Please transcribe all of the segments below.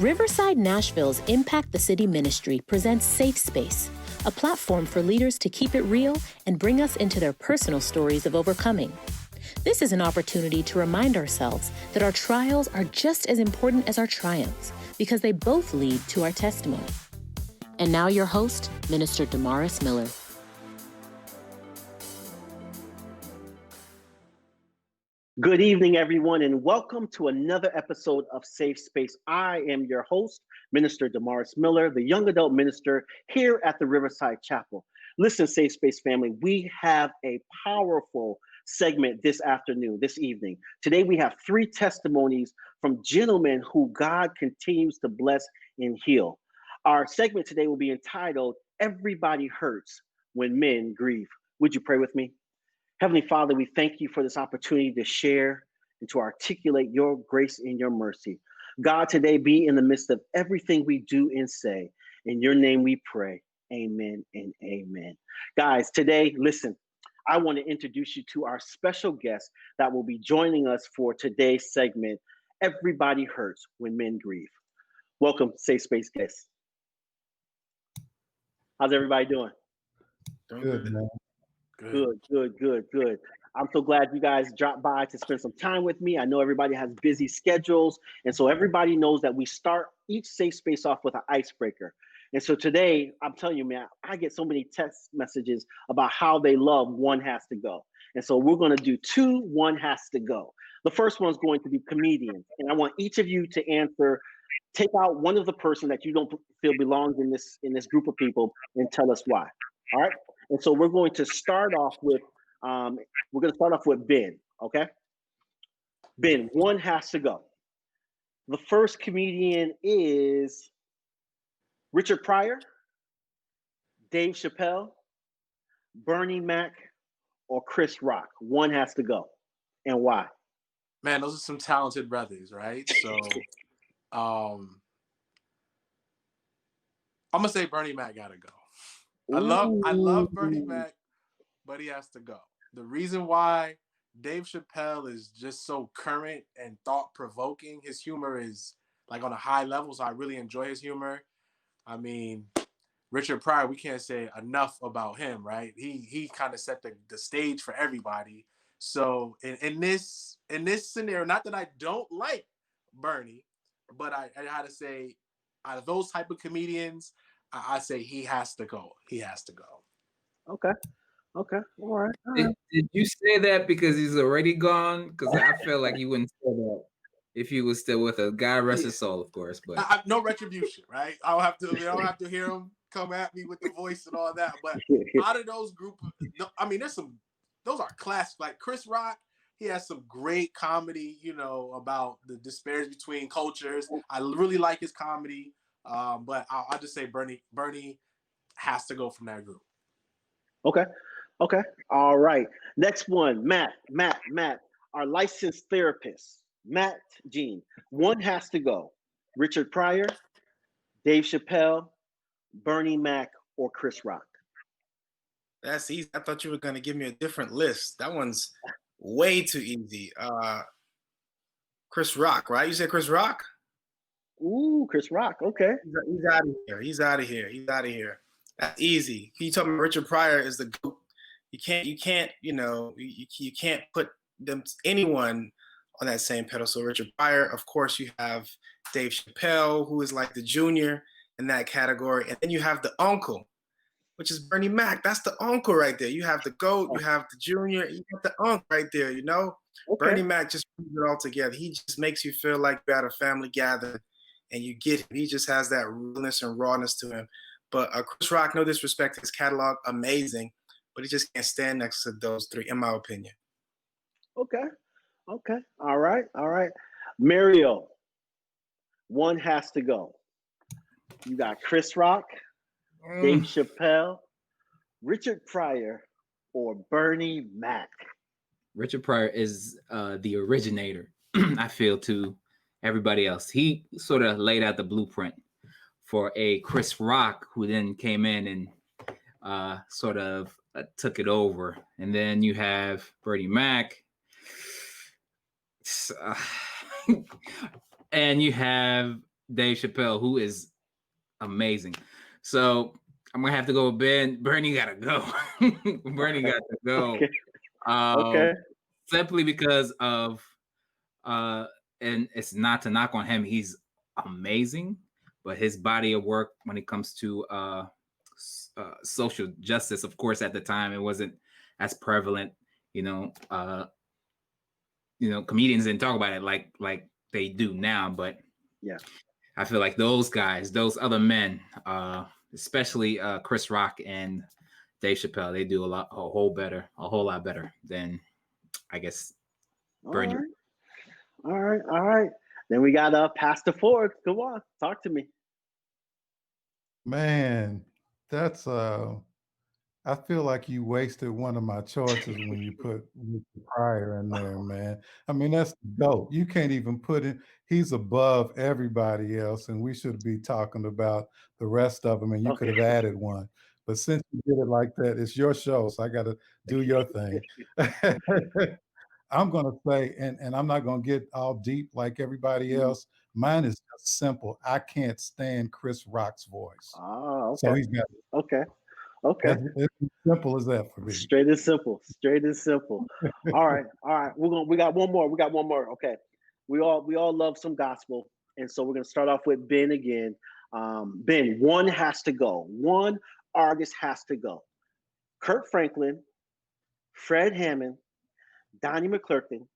Riverside Nashville's Impact the City Ministry presents Safe Space, a platform for leaders to keep it real and bring us into their personal stories of overcoming. This is an opportunity to remind ourselves that our trials are just as important as our triumphs because they both lead to our testimony. And now your host, Minister Damaris Miller. Good evening, everyone, and welcome to another episode of Safe Space. I am your host, Minister Damaris Miller, the young adult minister here at the Riverside Chapel. Listen, Safe Space family, we have a powerful segment this evening. Today, we have 3 testimonies from gentlemen who God continues to bless and heal. Our segment today will be entitled, Everybody Hurts When Men Grieve. Would you pray with me? Heavenly Father, we thank you for this opportunity to share and to articulate your grace and your mercy. God, today be in the midst of everything we do and say. In your name we pray. Amen and amen. Guys, today, listen, I want to introduce you to our special guest that will be joining us for today's segment, Everybody Hurts When Men Grieve. Welcome, Safe Space guests. How's everybody doing? Good, man. Good. I'm so glad you guys dropped by to spend some time with me. I know everybody has busy schedules. And so everybody knows that we start each Safe Space off with an icebreaker. And so today, I'm telling you, man, I get so many text messages about how they love One Has to Go. And so we're going to do 2 One Has to Go. The first one is going to be comedians. And I want each of you to answer, take out one of the person that you don't feel belongs in this group of people and tell us why. All right. And so we're going to start off with Ben. Okay. Ben, One Has to Go. The first comedian is Richard Pryor, Dave Chappelle, Bernie Mac, or Chris Rock. One has to go. And why? Man, those are some talented brothers, right? So I'm gonna say Bernie Mac gotta go. I love Bernie Mac, but he has to go. The reason why Dave Chappelle is just so current and thought-provoking, his humor is like on a high level, so I really enjoy his humor. I mean, Richard Pryor, we can't say enough about him, right? He kind of set the stage for everybody. So in this scenario, not that I don't like Bernie, but I had to say, out of those type of comedians, I say he has to go. He has to go. Okay. All right. Did you say that because he's already gone? Because I feel like you wouldn't say that if he was still with us. God rest his soul, of course. But no retribution, right? I don't have to hear him come at me with the voice and all that. But out of those those are classic. Like Chris Rock, he has some great comedy, about the disparity between cultures. I really like his comedy. But I'll just say Bernie has to go from that group. Okay. All right. Next one, Matt, our licensed therapist, Matt Jean. One has to go. Richard Pryor, Dave Chappelle, Bernie Mac, or Chris Rock. That's easy. I thought you were going to give me a different list. That one's way too easy. Chris Rock, right? You said Chris Rock? Ooh, Chris Rock. Okay. He's out of here. That's easy. You talking about Richard Pryor is the GOAT. You can't put anyone on that same pedestal. Richard Pryor, of course, you have Dave Chappelle, who is like the junior in that category. And then you have the uncle, which is Bernie Mac. That's the uncle right there. You have the GOAT, you have the junior, you got the uncle right there, Okay. Bernie Mac just puts it all together. He just makes you feel like you're at a family gathering and you get him. He just has that realness and rawness to him. But Chris Rock, no disrespect, his catalog, amazing. But he just can't stand next to those 3, in my opinion. Okay. All right. Mario, one has to go. You got Chris Rock, Dave Chappelle, Richard Pryor, or Bernie Mac. Richard Pryor is the originator, I feel, to everybody else. He sort of laid out the blueprint for a Chris Rock, who then came in and sort of took it over. And then you have Bernie Mac. And you have Dave Chappelle, who is amazing. So I'm gonna have to go with Ben. Bernie gotta go. Bernie got to go. Okay. Okay. Simply because of and it's not to knock on him, he's amazing, but his body of work when it comes to social justice, of course, at the time it wasn't as prevalent. Comedians didn't talk about it like they do now, but yeah, I feel like those guys, those other men, especially Chris Rock and Dave Chappelle, they do a whole lot better than, I guess, Bernie. All right. Then we got Pastor Ford. Come on, talk to me. Man, that's I feel like you wasted one of my choices when you put Richard Pryor in there, man. I mean, that's dope. You can't even put it. He's above everybody else, and we should be talking about the rest of them. And you could have added one, but since you did it like that, it's your show, so I got to do your thing. I'm gonna say, and I'm not gonna get all deep like everybody else. Mine is just simple. I can't stand Chris Rock's voice. Oh, okay. So he's got okay. It's as simple as that for me. Straight and simple. All right. We got one more. Okay. We all love some gospel, and so we're gonna start off with Ben again. Ben, one has to go. One artist has to go. Kirk Franklin, Fred Hammond, Donnie McClurkin,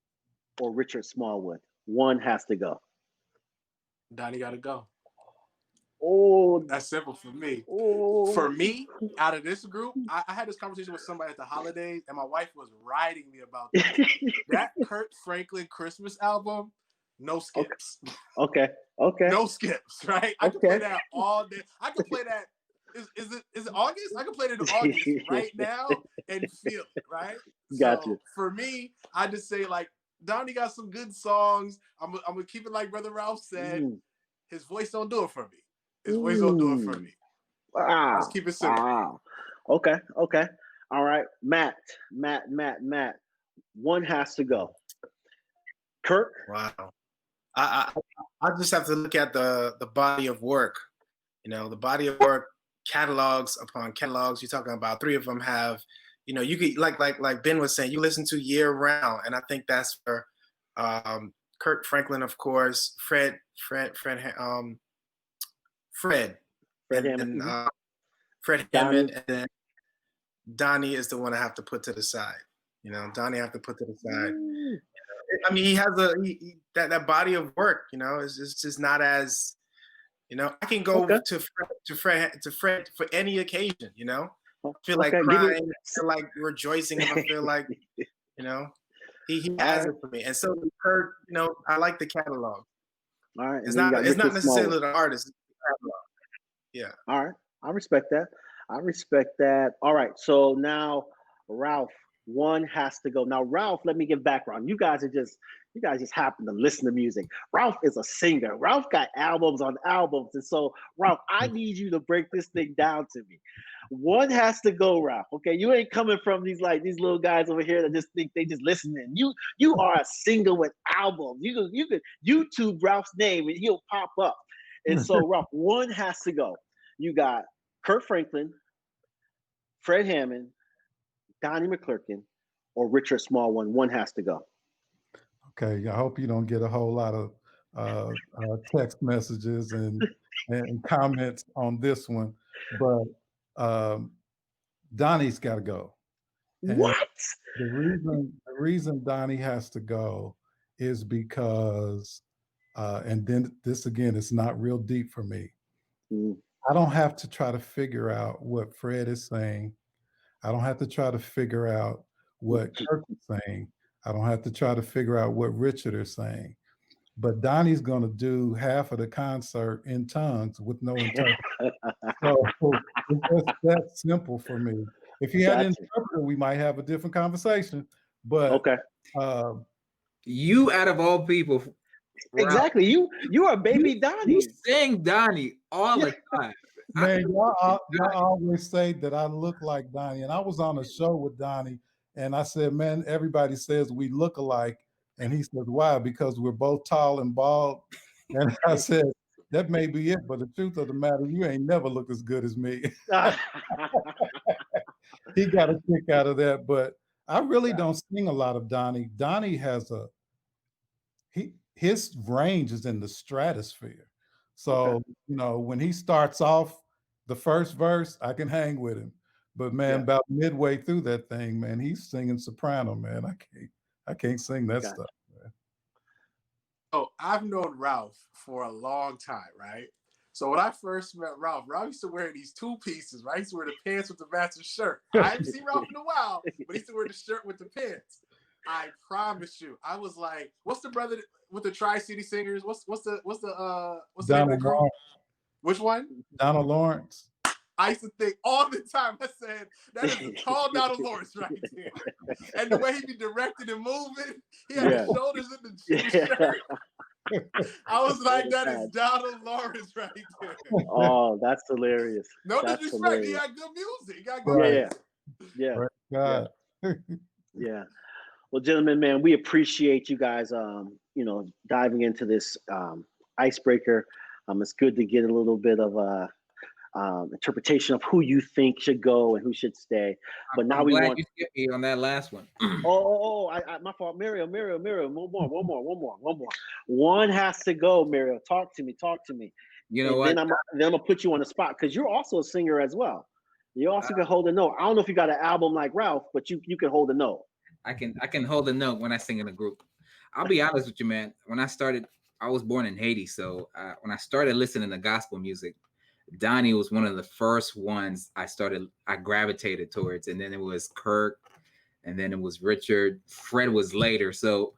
or Richard Smallwood. One has to go. Donnie got to go. Oh, that's simple for me. Oh. For me, out of this group, I had this conversation with somebody at the holidays, and my wife was riding me about that. That Kirk Franklin Christmas album, no skips. Okay. No skips, right? I can play that all day. I can play that. Is it August? I can play it in August right now and feel it, right? Gotcha. So for me, I just say, like, Donnie got some good songs. I'm gonna keep it like Brother Ralph said. His voice don't do it for me. His voice don't do it for me. Wow. Let's keep it simple. Wow. Okay. All right. Matt. One has to go. Kirk. Wow. I just have to look at the body of work. The body of work, catalogs upon catalogs. You're talking about 3 of them have, you could like Ben was saying, you listen to year round, and I think that's for Kirk Franklin, of course, Fred Hammond, and then Donnie is the one I have to put to the side. Donnie I have to put to the side. I mean, he has that body of work. It's just not as, I can go to Fred for any occasion. I feel like crying, I feel like rejoicing, I feel like, he has it for me. And so Kurt, I like the catalog. All right. It's not necessarily the artist, it's the catalog. Yeah. All right. I respect that. All right. So now, Ralph, one has to go. Now, Ralph, let me give background. You guys just happen to listen to music. Ralph is a singer. Ralph got albums on albums. And so, Ralph, I need you to break this thing down to me. One has to go, Ralph. Okay, you ain't coming from these little guys over here that just think they just listening. You are a singer with albums. You could YouTube Ralph's name and he'll pop up. And so, Ralph, one has to go. You got Kirk Franklin, Fred Hammond, Donnie McClurkin, or Richard Smallwood. One has to go. Okay, I hope you don't get a whole lot of text messages and comments on this one, but Donnie's got to go. And what? The reason Donnie has to go is because, and then this again, it's not real deep for me. I don't have to try to figure out what Fred is saying. I don't have to try to figure out what Kirk is saying. I don't have to try to figure out what Richard is saying. But Donnie's going to do half of the concert in tongues with no interpreter. So it's that simple for me. If he had an interpreter, we might have a different conversation. But okay, you out of all people, exactly. You are baby Donnie. You sing Donnie all the time. Man, y'all always say that I look like Donnie, and I was on a show with Donnie, and I said, man, everybody says we look alike. And he said, why? Because we're both tall and bald. And I said, that may be it, but the truth of the matter, you ain't never looked as good as me. He got a kick out of that, but I really don't sing a lot of Donnie. Donnie has his range is in the stratosphere. So, when he starts off the first verse, I can hang with him. But man, about midway through that thing, man, he's singing soprano, man. I can't sing that stuff, man. Oh, I've known Ralph for a long time, right? So when I first met Ralph used to wear these two pieces, right? He used to wear the pants with the matching shirt. I haven't seen Ralph in a while, but he used to wear the shirt with the pants. I promise you, I was like, "What's the brother with the Tri-City Singers? What's the name of the group? Lawrence. Which one? Donald Lawrence. I used to think all the time. I said, that is a tall Donald Lawrence right there. And the way he be directing and moving, he had his shoulders in the shirt. I was like, that is Donald Lawrence right there. Oh, that's hilarious. No disrespect. He had good music. He got good music. Yeah. Yeah. Well, gentlemen, man, we appreciate you guys, diving into this icebreaker. It's good to get a little bit of interpretation of who you think should go and who should stay. But now you skipped me on that last one. My fault. Miriam, one more. One has to go, Miriam. Talk to me. You know what? Then I'm gonna put you on the spot because you're also a singer as well. You also can hold a note. I don't know if you got an album like Ralph, but you can hold a note. I can hold a note when I sing in a group. I'll be honest with you, man. When I started, I was born in Haiti, so when I started listening to gospel music, Donnie was one of the first ones I gravitated towards, and then it was Kirk, and then it was Richard. Fred was later, so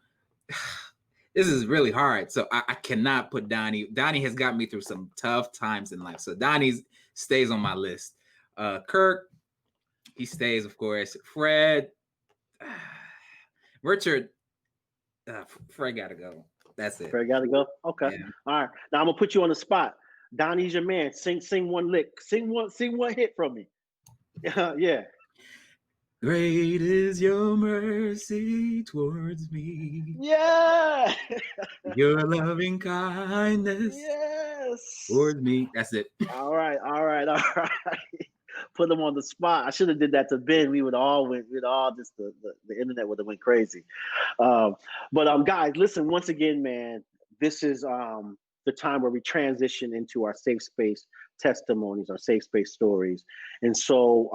this is really hard. So I cannot put Donnie. Donnie has got me through some tough times in life, so Donnie stays on my list. Kirk, he stays, of course. Fred, Richard, Fred gotta go. That's it. Fred gotta go. Okay. Yeah. All right. Now I'm gonna put you on the spot. Donnie's your man. Sing one lick. Sing one hit from me. Yeah. Great is your mercy towards me. Yeah. Your loving kindness. Yes. Towards me. That's it. All right. Put them on the spot. I should have did that to Ben. We'd all just the internet would have went crazy. But guys, listen, once again, man, this is the time where we transition into our safe space testimonies, our safe space stories. And so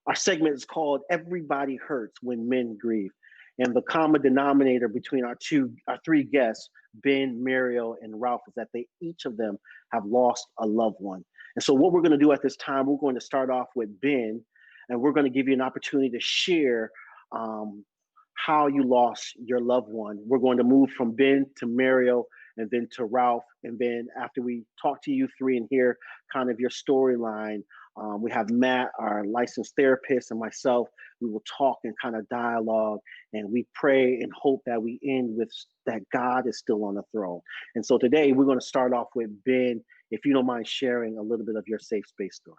our segment is called Everybody Hurts When Men Grieve. And the common denominator between our three guests, Ben, Muriel, and Ralph, is that each of them have lost a loved one. And so what we're going to do at this time, we're going to start off with Ben, and we're going to give you an opportunity to share how you lost your loved one. We're going to move from Ben to Muriel and then to Ralph. And then after we talk to you three and hear kind of your storyline, we have Matt, our licensed therapist, and myself. We will talk and kind of dialogue, and we pray and hope that we end with that God is still on the throne. And so today we're going to start off with Ben, if you don't mind sharing a little bit of your safe space story.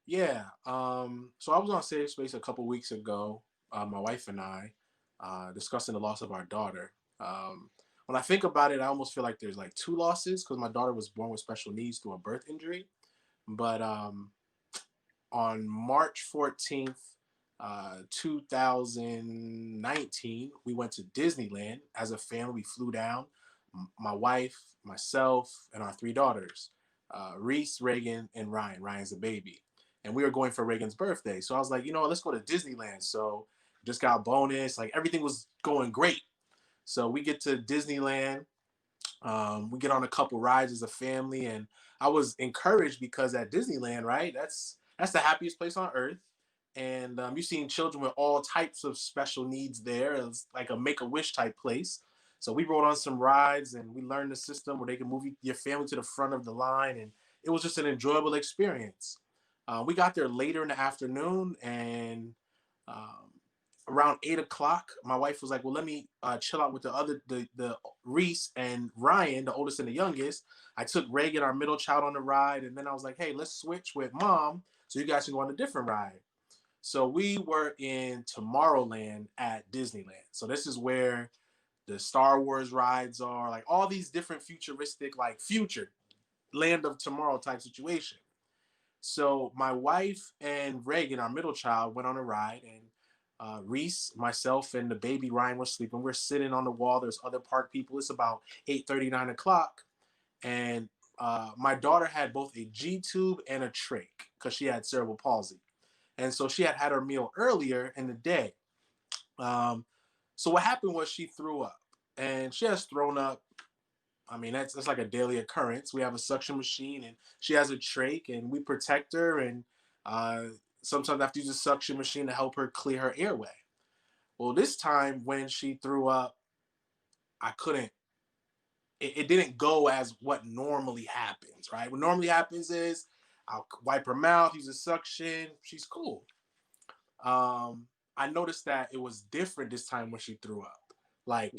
Yeah. So I was on Safe Space a couple weeks ago, my wife and I, discussing the loss of our daughter. When I think about it, I almost feel like there's like two losses because my daughter was born with special needs through a birth injury. But on March 14th, 2019, we went to Disneyland as a family. We flew down, my wife, myself, and our three daughters, Reese, Reagan, and Ryan. Ryan's the baby. And we were going for Reagan's birthday. So I was like, let's go to Disneyland. So just got a bonus. Like everything was going great. So we get to Disneyland. We get on a couple rides as a family, and I was encouraged because at Disneyland, right, that's the happiest place on earth. And you've seen children with all types of special needs there. It's like a Make-A-Wish type place. So we rode on some rides, and we learned the system where they can move your family to the front of the line, and it was just an enjoyable experience. We got there later in the afternoon, and around 8 o'clock, my wife was like, well, let me chill out with the Reese and Ryan, the oldest and the youngest. I took Reagan, our middle child, on the ride. And then I was like, hey, let's switch with mom so you guys can go on a different ride. So we were in Tomorrowland at Disneyland. So this is where the Star Wars rides are, like all these different futuristic, like future land of tomorrow type situation. So my wife and Reagan, our middle child, went on a ride, and Reese, myself, and the baby Ryan were sleeping. We're sitting on the wall. There's other park people. It's about 8:30, 9 o'clock. And my daughter had both a G tube and a trach because she had cerebral palsy. And so she had her meal earlier in the day. So what happened was she threw up, and she has thrown up. I mean, that's like a daily occurrence. We have a suction machine, and she has a trach, and we protect her. And sometimes I have to use a suction machine to help her clear her airway. Well, this time when she threw up, I couldn't. It didn't go as what normally happens, right? What normally happens is I'll wipe her mouth, use a suction. She's cool. I noticed that it was different this time when she threw up. Like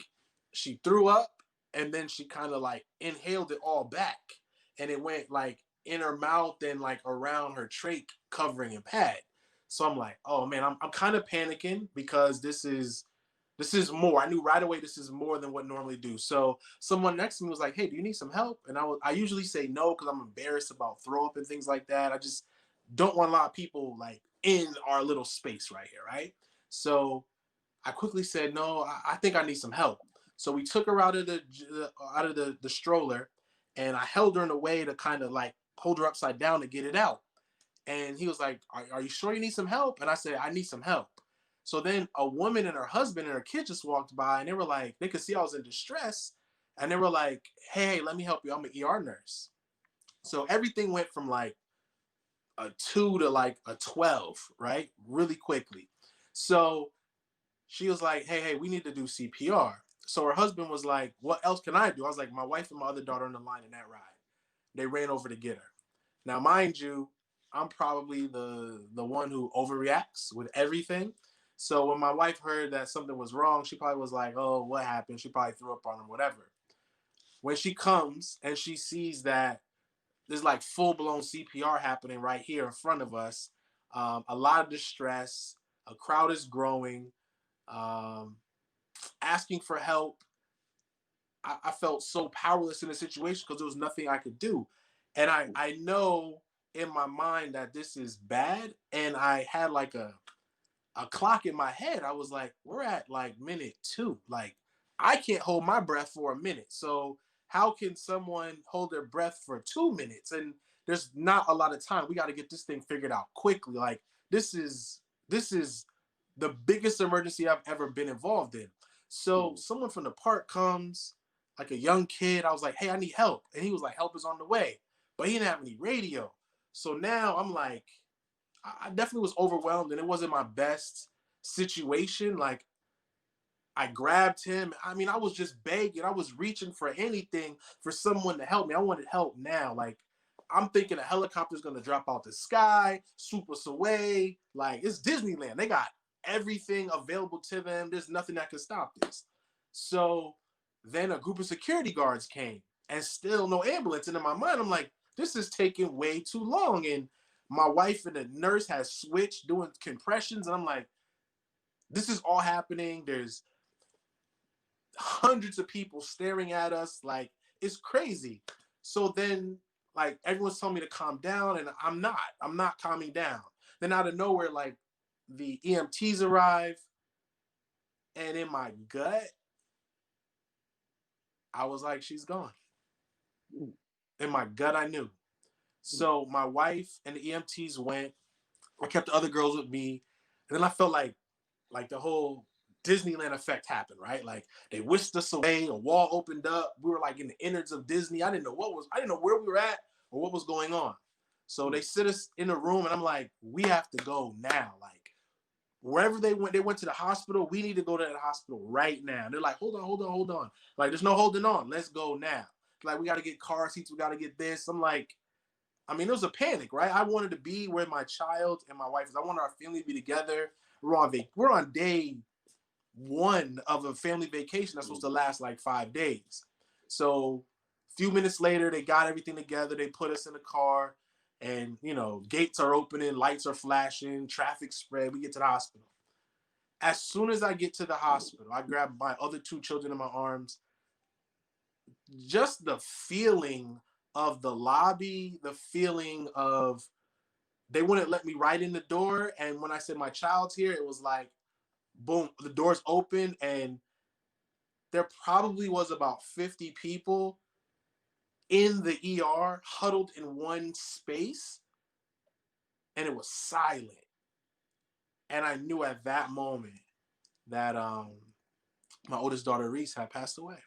she threw up and then she kind of like inhaled it all back, and it went like in her mouth and like around her trach covering and pad. So I'm like, oh man, I'm kind of panicking because this is more. I knew right away this is more than what normally do. So someone next to me was like, hey, do you need some help? And I usually say no because I'm embarrassed about throw up and things like that. I just don't want a lot of people like in our little space right here, right? So I quickly said, no, I think I need some help. So we took her out of the stroller, and I held her in a way to kind of like hold her upside down to get it out. And he was like, are you sure you need some help? And I said, I need some help. So then a woman and her husband and her kid just walked by, and they were like, they could see I was in distress. And they were like, hey, let me help you. I'm an ER nurse. So everything went from like a 2 to like a 12, right? Really quickly. So she was like, hey, we need to do CPR. So her husband was like, what else can I do? I was like, my wife and my other daughter on the line in that ride. They ran over to get her. Now, mind you, I'm probably the one who overreacts with everything. So when my wife heard that something was wrong, she probably was like, oh, what happened? She probably threw up on him, whatever. When she comes and she sees that there's like full-blown CPR happening right here in front of us, a lot of distress, a crowd is growing, asking for help. I felt so powerless in the situation because there was nothing I could do. And I know in my mind that this is bad. And I had like a clock in my head. I was like, we're at like minute 2. Like, I can't hold my breath for a minute. So how can someone hold their breath for 2 minutes? And there's not a lot of time. We got to get this thing figured out quickly. Like, this is the biggest emergency I've ever been involved in. So someone from the park comes, like a young kid. I was like, hey, I need help. And he was like, help is on the way. But he didn't have any radio. So now I'm like, I definitely was overwhelmed, and it wasn't my best situation. Like, I grabbed him. I mean, I was just begging. I was reaching for anything for someone to help me. I wanted help now. Like, I'm thinking a helicopter's going to drop out the sky, swoop us away. Like, it's Disneyland. They got everything available to them. There's nothing that can stop this. So then a group of security guards came, and still no ambulance. And in my mind, I'm like, this is taking way too long. And my wife and the nurse has switched doing compressions. And I'm like, this is all happening. There's hundreds of people staring at us. Like, it's crazy. So then, like, everyone's telling me to calm down, and I'm not calming down. Then out of nowhere, like, the EMTs arrive, and in my gut, I was like, she's gone. In my gut, I knew. So my wife and the EMTs went. I kept the other girls with me. And then I felt like the whole Disneyland effect happened, right? Like, they whisked us away, a wall opened up. We were like in the innards of Disney. I didn't know where we were at or what was going on. So they sit us in a room, and I'm like, we have to go now. Like, wherever they went to the hospital. We need to go to the hospital right now. They're like, hold on. Like, there's no holding on. Let's go now. Like, we got to get car seats. We got to get this. I'm like, I mean, it was a panic, right? I wanted to be where my child and my wife is. I wanted our family to be together. We're on day 1 of a family vacation that's supposed to last like 5 days. So a few minutes later, they got everything together. They put us in the car, and, gates are opening, lights are flashing, traffic spread. We get to the hospital. As soon as I get to the hospital, I grab my other 2 children in my arms. Just the feeling of the lobby, the feeling of they wouldn't let me right in the door. And when I said my child's here, it was like, boom, the doors open, and there probably was about 50 people in the ER huddled in one space, and it was silent. And I knew at that moment that my oldest daughter Reese had passed away.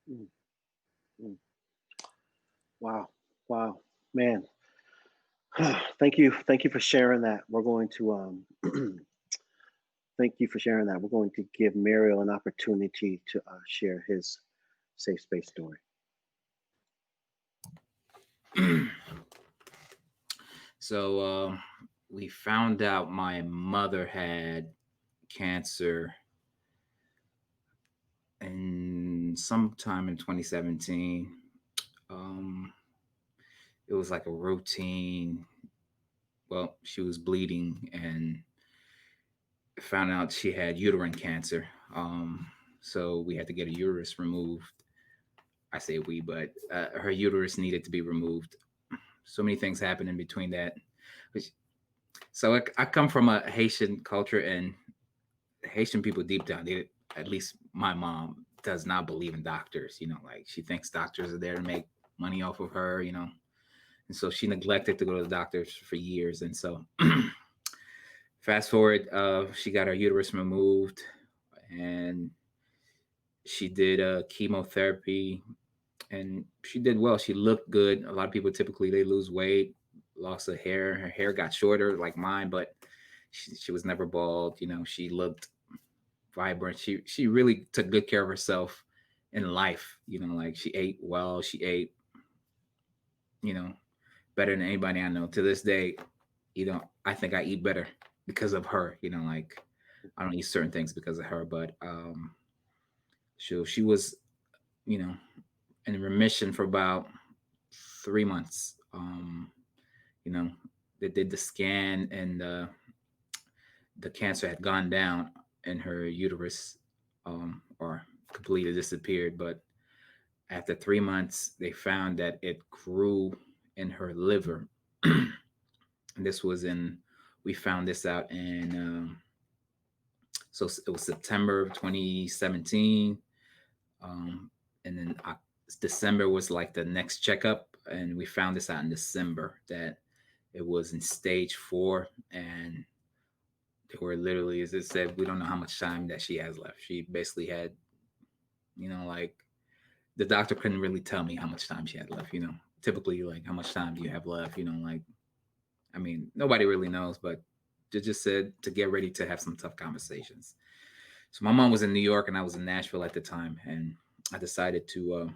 Mm, mm. Wow, wow, man. Thank you for sharing that. We're going to thank you for sharing that. We're going to give Mariel an opportunity to share his safe space story. So we found out my mother had cancer and sometime in 2017. It was like a routine. Well, she was bleeding and found out she had uterine cancer. So we had to get a uterus removed. I say we, but her uterus needed to be removed. So many things happened in between that. So I come from a Haitian culture, and Haitian people deep down, they, at least my mom, does not believe in doctors. Like she thinks doctors are there to make money off of her. And so she neglected to go to the doctors for years. And so fast forward, she got her uterus removed, and she did chemotherapy, and she did well. She looked good. A lot of people typically they lose weight, loss of hair. Her hair got shorter like mine, but she was never bald. She looked vibrant. She really took good care of herself in life. Like she ate well. She ate, better than anybody I know. To this day, I think I eat better because of her. Like I don't eat certain things because of her, but she was, you know, in remission for about 3 months. You know, they did the scan, and the cancer had gone down in her uterus, or completely disappeared. But after 3 months, they found that it grew in her liver. And this was in, we found this out in, so it was September of 2017. And then December was like the next checkup. And we found this out in December that it was in stage 4. And they were literally, as it said, we don't know how much time that she has left. She basically had, like the doctor couldn't really tell me how much time she had left. Typically, like, how much time do you have left? Like, I mean, nobody really knows, but they just said to get ready to have some tough conversations. So my mom was in New York and I was in Nashville at the time, and I decided to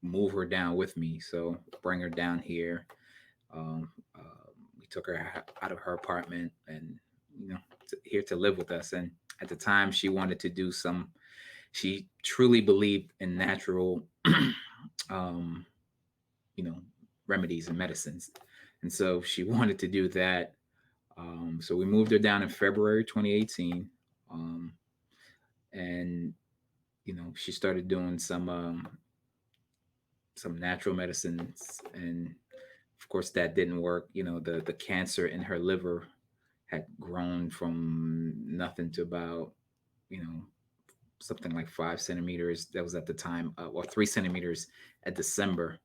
move her down with me. So bring her down here. We took her out of her apartment and here to live with us. And at the time, she wanted to do some. She truly believed in natural, um, remedies and medicines, and so she wanted to do that. So we moved her down in February 2018, and she started doing some natural medicines, and of course that didn't work. The cancer in her liver had grown from nothing to about something like 5 centimeters. That was at the time, or 3 centimeters at December.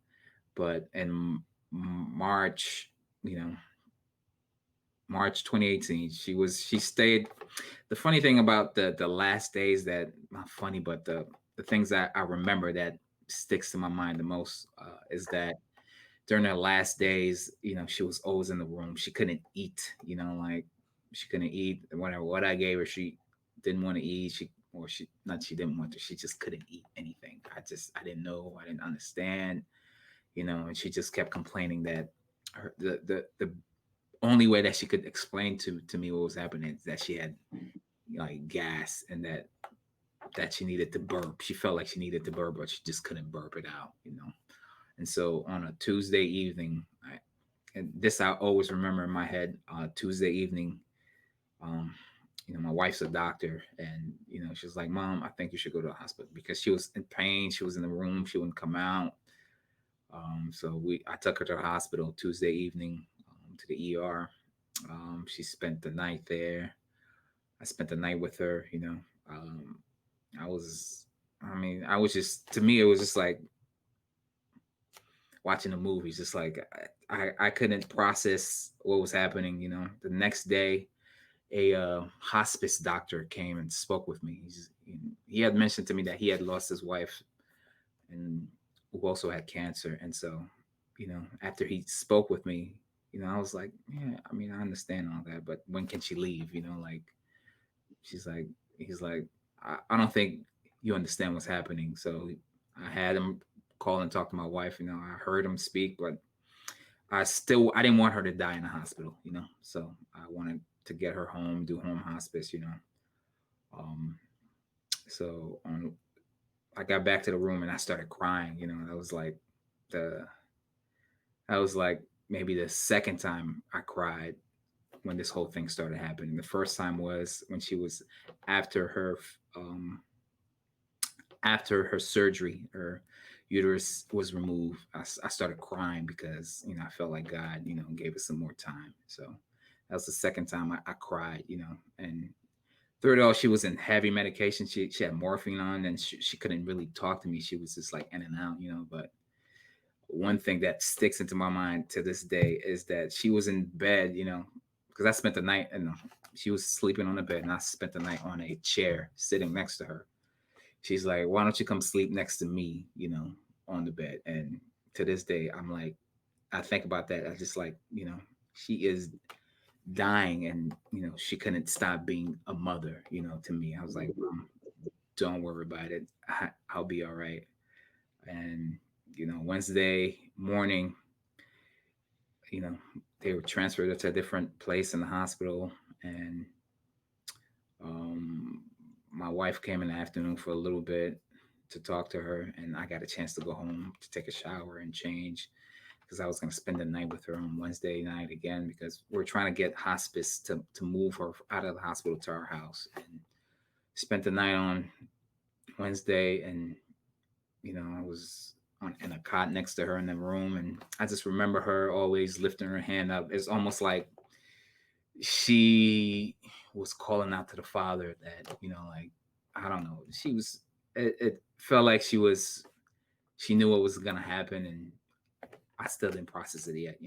But in March, March 2018, she stayed. The funny thing about the last days, that not funny, but the things that I remember that sticks to my mind the most, is that during her last days, she was always in the room. She couldn't eat, like she couldn't eat. Whatever what I gave her, she didn't want to eat. She didn't want to. She just couldn't eat anything. I didn't know. I didn't understand. And she just kept complaining that the only way that she could explain to me what was happening is that she had like gas, and that she needed to burp. She felt like she needed to burp, but she just couldn't burp it out. And so on a Tuesday evening, and this I always remember in my head, Tuesday evening, Um, my wife's a doctor, and she's like, "Mom, I think you should go to the hospital," because she was in pain. She was in the room. She wouldn't come out. So I took her to the hospital Tuesday evening, to the ER. She spent the night there. I spent the night with her. Um, I was, I was just, to me, it was just like watching a movie. Just like I couldn't process what was happening. The next day, a hospice doctor came and spoke with me. He had mentioned to me that he had lost his wife, and who also had cancer. And so, after he spoke with me, I was like, yeah, I understand all that, but when can she leave? Like, she's like, he's like, I don't think you understand what's happening. So I had him call and talk to my wife. I heard him speak, but I didn't want her to die in the hospital, so I wanted to get her home, do home hospice. Um, so I got back to the room and I started crying. The that was like maybe the second time I cried when this whole thing started happening. The first time was when she was after her um, after her surgery. Her uterus was removed. I started crying because I felt like God gave us some more time. So that was the second time I cried. And through it all, she was in heavy medication. She had morphine on, and she couldn't really talk to me. She was just like in and out. But one thing that sticks into my mind to this day is that she was in bed, because I spent the night, and she was sleeping on the bed, and I spent the night on a chair sitting next to her. She's like, "Why don't you come sleep next to me, on the bed?" And to this day, I'm like, I think about that. I just like, she is dying, and she couldn't stop being a mother, to me. I was like, "Mom, don't worry about it. I'll be all right." And Wednesday morning, you know, they were transferred to a different place in the hospital, and um, my wife came in the afternoon for a little bit to talk to her, and I got a chance to go home to take a shower and change because I was going to spend the night with her on Wednesday night again because we're trying to get hospice to move her out of the hospital to our house. And spent the night on Wednesday, and I was in a cot next to her in the room, and I just remember her always lifting her hand up. It's almost like she was calling out to the Father that, like, I don't know, she was. It felt like she knew what was gonna happen, and I still didn't process it yet,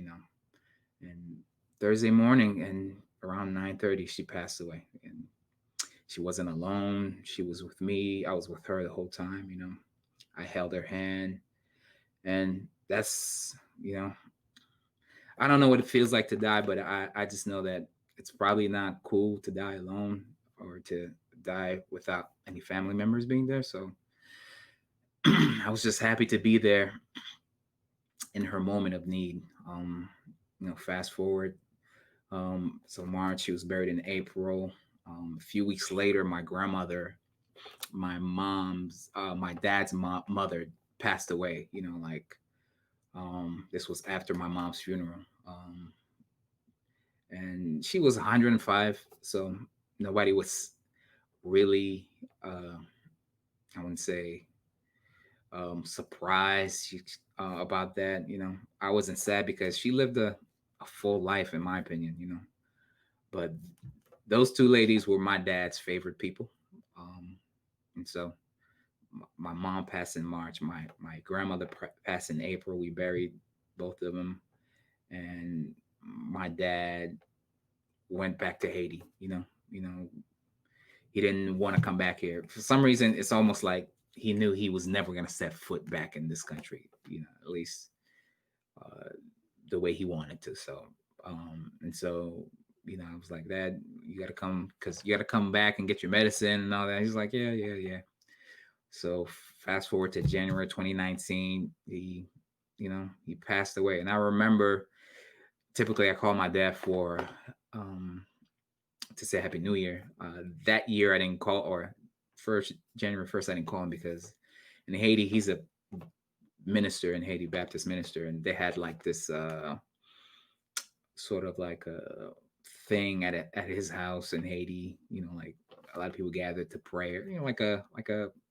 And Thursday morning, and around 9:30, she passed away, and she wasn't alone. She was with me. I was with her the whole time, I held her hand, and that's, I don't know what it feels like to die, but I just know that it's probably not cool to die alone or to die without any family members being there. So I was just happy to be there in her moment of need. Fast forward. So March, she was buried in April. A few weeks later, my grandmother, my dad's mother passed away. This was after my mom's funeral. And she was 105, so nobody was really, I wouldn't say, surprised about that. I wasn't sad because she lived a full life, in my opinion. But those two ladies were my dad's favorite people, and so my mom passed in March. My grandmother passed in April. We buried both of them, and my dad went back to Haiti. He didn't want to come back here for some reason. It's almost like he knew he was never going to set foot back in this country. At least uh, the way he wanted to. So, and so I was like, "Dad, you got to come because you got to come back and get your medicine and all that." He's like, "Yeah, yeah, yeah." So fast forward to January 2019, he passed away. And I remember, typically I call my dad to say Happy New Year. That year I didn't call, or January 1st, I didn't call him because in Haiti, he's a minister in Haiti, Baptist minister. And they had like this sort of like a thing at his house in Haiti. Like a lot of people gathered to pray. Like a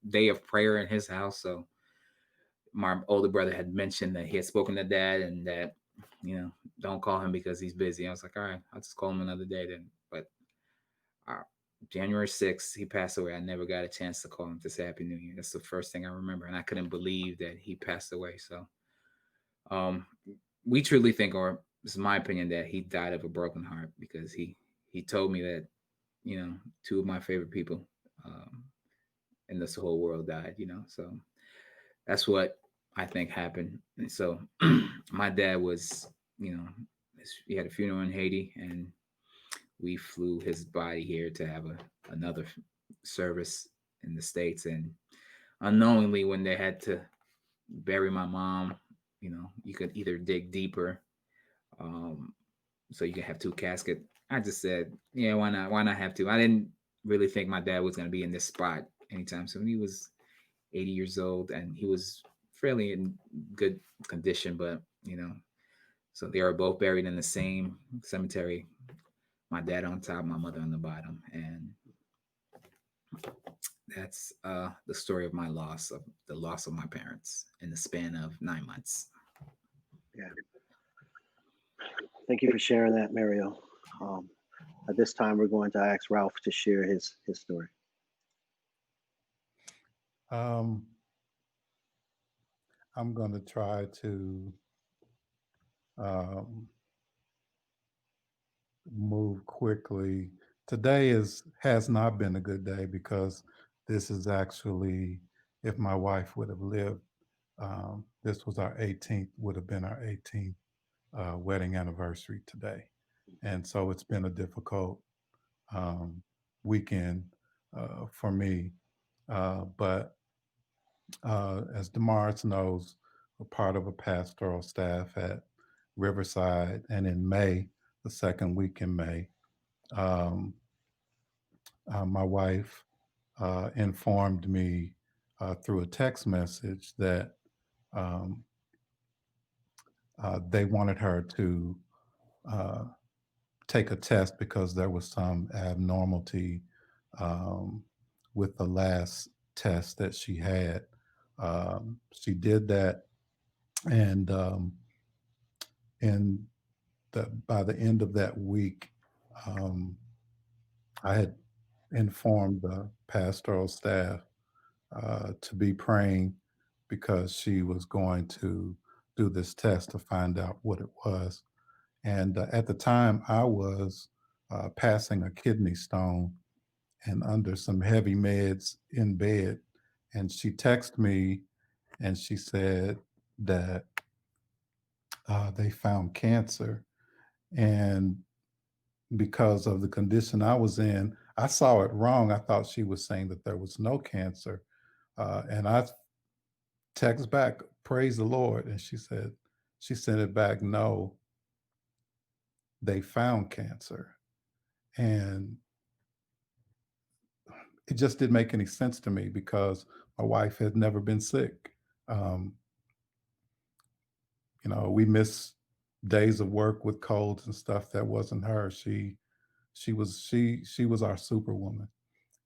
day of prayer in his house. So my older brother had mentioned that he had spoken to dad and that don't call him because he's busy. I was like, all right, I'll just call him another day then. But uh, January 6th, he passed away. I never got a chance to call him to say Happy New Year. That's the first thing I remember, and I couldn't believe that he passed away. So, um, we truly think, or this is my opinion, that he died of a broken heart because he told me that two of my favorite people in this whole world died. So that's what I think happened. And so my dad was, he had a funeral in Haiti, and we flew his body here to have another service in the States. And unknowingly, when they had to bury my mom, you could either dig deeper, um, so you could have two caskets. I just said, yeah, why not? Why not have two? I didn't really think my dad was going to be in this spot anytime soon. He was 80 years old, and he was fairly in good condition, but so they were both buried in the same cemetery. My dad on top, my mother on the bottom, and that's the story of the loss of my parents in the span of 9 months. Yeah. Thank you for sharing that, Mario. At this time, we're going to ask Ralph to share his story. I'm going to try to move quickly. Today has not been a good day because this is actually, if my wife would have lived, this was would have been our 18th wedding anniversary today. And so it's been a difficult weekend for me. But as Damaris knows, we're part of a pastoral staff at Riverside. And in May, the second week in May, my wife informed me through a text message that they wanted her to take a test because there was some abnormality with the last test that she had. She did that, and by the end of that week, I had informed the pastoral staff to be praying because she was going to do this test to find out what it was. And at the time, I was passing a kidney stone and under some heavy meds in bed. And she texted me and she said that they found cancer. And because of the condition I was in, I saw it wrong. I thought she was saying that there was no cancer. And I text back, praise the Lord. And she sent it back, no, they found cancer. And it just didn't make any sense to me because my wife had never been sick. We missed days of work with colds and stuff. That wasn't her. She was our superwoman.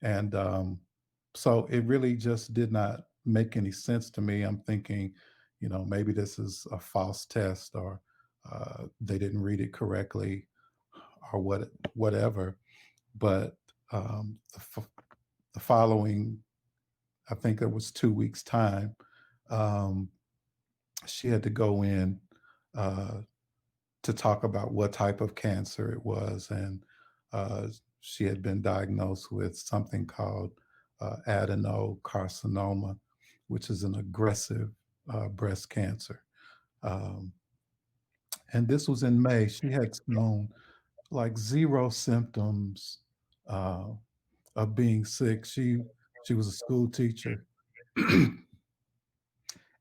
And so it really just did not make any sense to me. I'm thinking, maybe this is a false test, or they didn't read it correctly, or whatever. But the following, I think it was 2 weeks time, she had to go in to talk about what type of cancer it was. And she had been diagnosed with something called adenocarcinoma, which is an aggressive breast cancer. And this was in May. She had shown like zero symptoms of being sick. She was a school teacher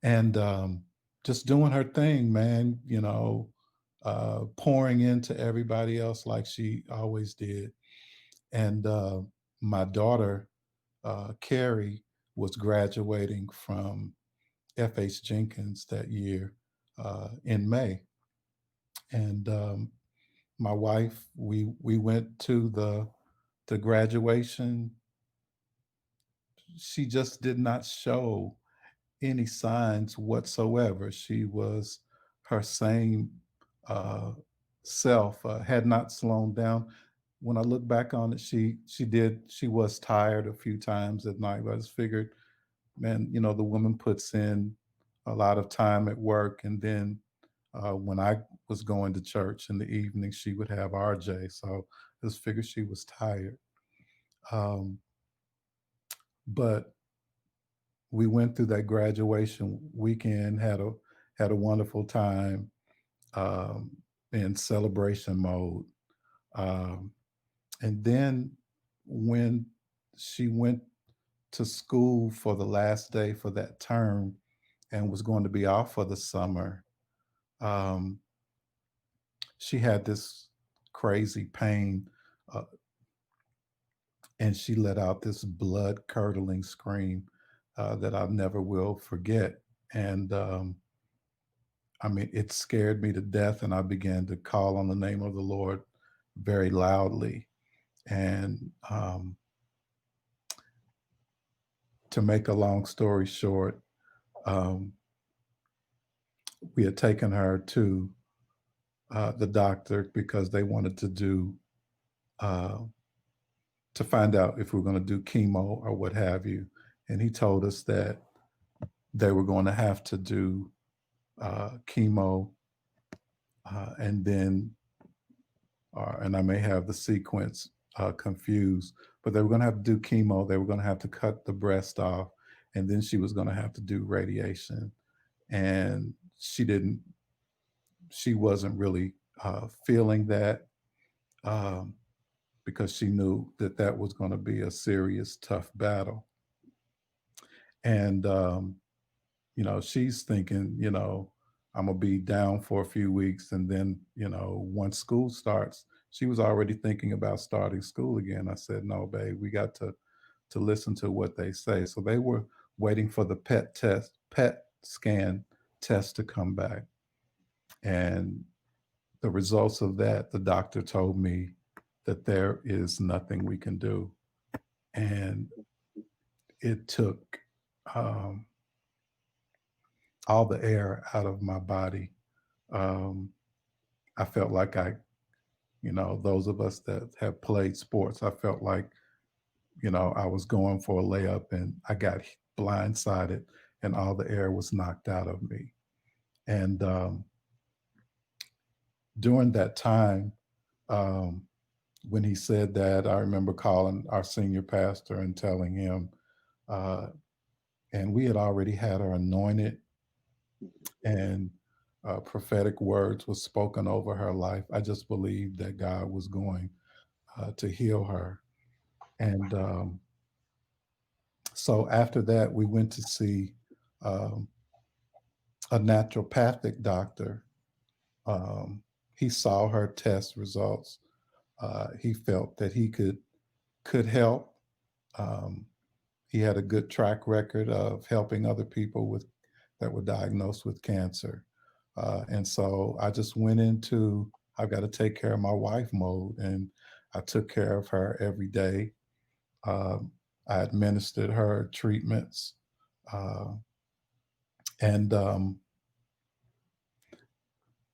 and just doing her thing, man, pouring into everybody else like she always did. And my daughter, Carrie, was graduating from F.H. Jenkins that year in May. And my wife, we went to the graduation. She just did not show any signs whatsoever. She was her same uh, self, had not slowed down. When I look back on it, she was tired a few times at night, but I just figured, man, the woman puts in a lot of time at work, and then when I was going to church in the evening, she would have RJ. So I just figured she was tired. Um, but we went through that graduation weekend, had a wonderful time, um, in celebration mode. Um, and then when she went to school for the last day for that term and was going to be off for the summer, um, she had this crazy pain, uh, and she let out this blood curdling scream that I never will forget. And I mean, it scared me to death, and I began to call on the name of the Lord very loudly. And to make a long story short, um, we had taken her to the doctor because they wanted uh, to find out if we were going to do chemo or what have you. And he told us that they were going to have to do chemo, and then, and I may have the sequence confused, but they were going to have to do chemo. They were going to have to cut the breast off, and then she was going to have to do radiation. And she wasn't really feeling that, um, because she knew that that was going to be a serious, tough battle. And she's thinking, I'm gonna be down for a few weeks, and then, once school starts, she was already thinking about starting school again. I said, no, babe, we got to listen to what they say. So they were waiting for the PET scan test to come back. And the results of that, the doctor told me that there is nothing we can do. And it took um, all the air out of my body. Um, I felt like those of us that have played sports, I felt like, I was going for a layup and I got blindsided and all the air was knocked out of me. And during that time, um, when he said that, I remember calling our senior pastor and telling him, uh, and we had already had her anointed, and prophetic words was spoken over her life. I just believed that God was going to heal her. And so after that, we went to see um, a naturopathic doctor. Um, he saw her test results. He felt that he could help. Um, he had a good track record of helping other people that were diagnosed with cancer. And so I just went into, I've got to take care of my wife mode. And I took care of her every day. Um, I administered her treatments. Uh, and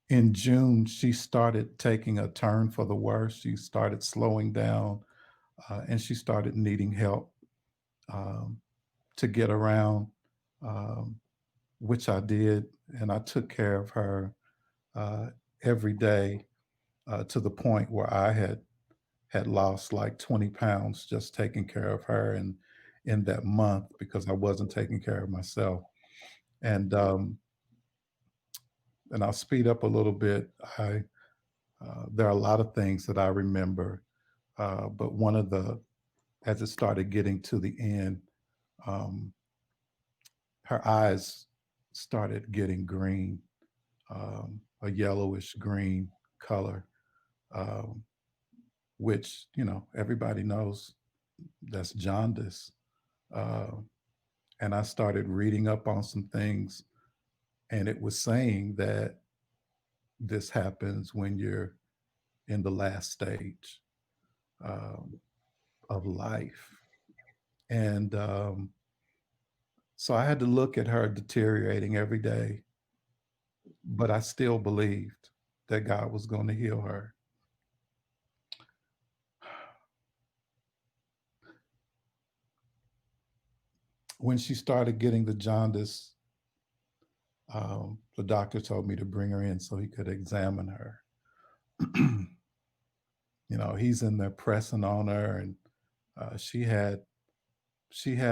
in June, she started taking a turn for the worse. She started slowing down, and she started needing help um, to get around, um, which I did. And I took care of her uh, every day, to the point where I had lost like 20 pounds just taking care of her and in that month, because I wasn't taking care of myself. And and I'll speed up a little bit. There are a lot of things that I remember, but one of as it started getting to the end, um, her eyes started getting green, a yellowish green color, um, which everybody knows that's jaundice. Uh, and I started reading up on some things, and it was saying that this happens when you're in the last stage of life. And so I had to look at her deteriorating every day, but I still believed that God was going to heal her. When she started getting the jaundice, the doctor told me to bring her in so he could examine her. You know, he's in there pressing on her, and she had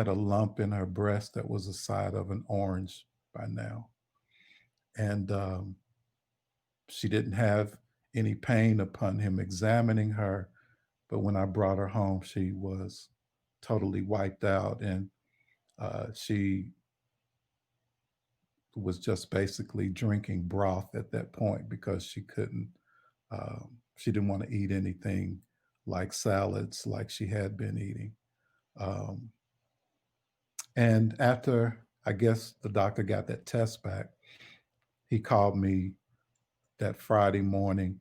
a lump in her breast that was the size of an orange by now, and she didn't have any pain upon him examining her. But when I brought her home, she was totally wiped out, and she was just basically drinking broth at that point because she couldn't, she didn't want to eat anything like salads like she had been eating. Um, and after, I guess, the doctor got that test back, he called me that Friday morning.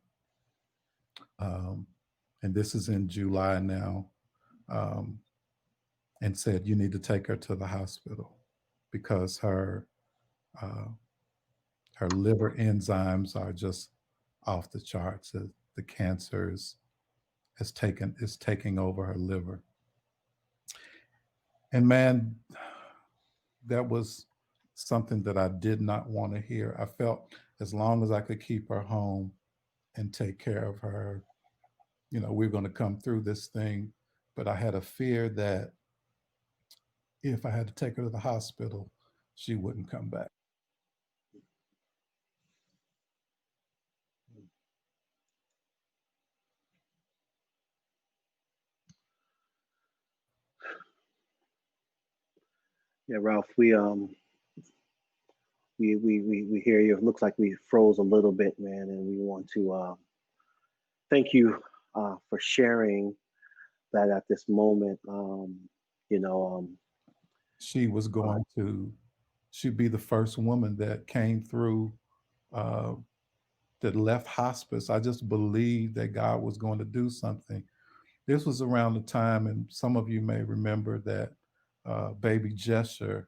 Um, and this is in July now, um, and said, "You need to take her to the hospital because uh, her liver enzymes are just off the charts. The cancer is taking over her liver." And man, that was something that I did not want to hear. I felt as long as I could keep her home and take care of her, you know, we're going to come through this thing. But I had a fear that if I had to take her to the hospital, she wouldn't come back. Yeah, Ralph, we hear you. It looks like we froze a little bit, man, and we want to thank you for sharing that at this moment. You know, She was going to, she'd be the first woman that came through, uh, that left hospice. I just believed that God was going to do something. This was around the time, and some of you may remember that baby Jesher,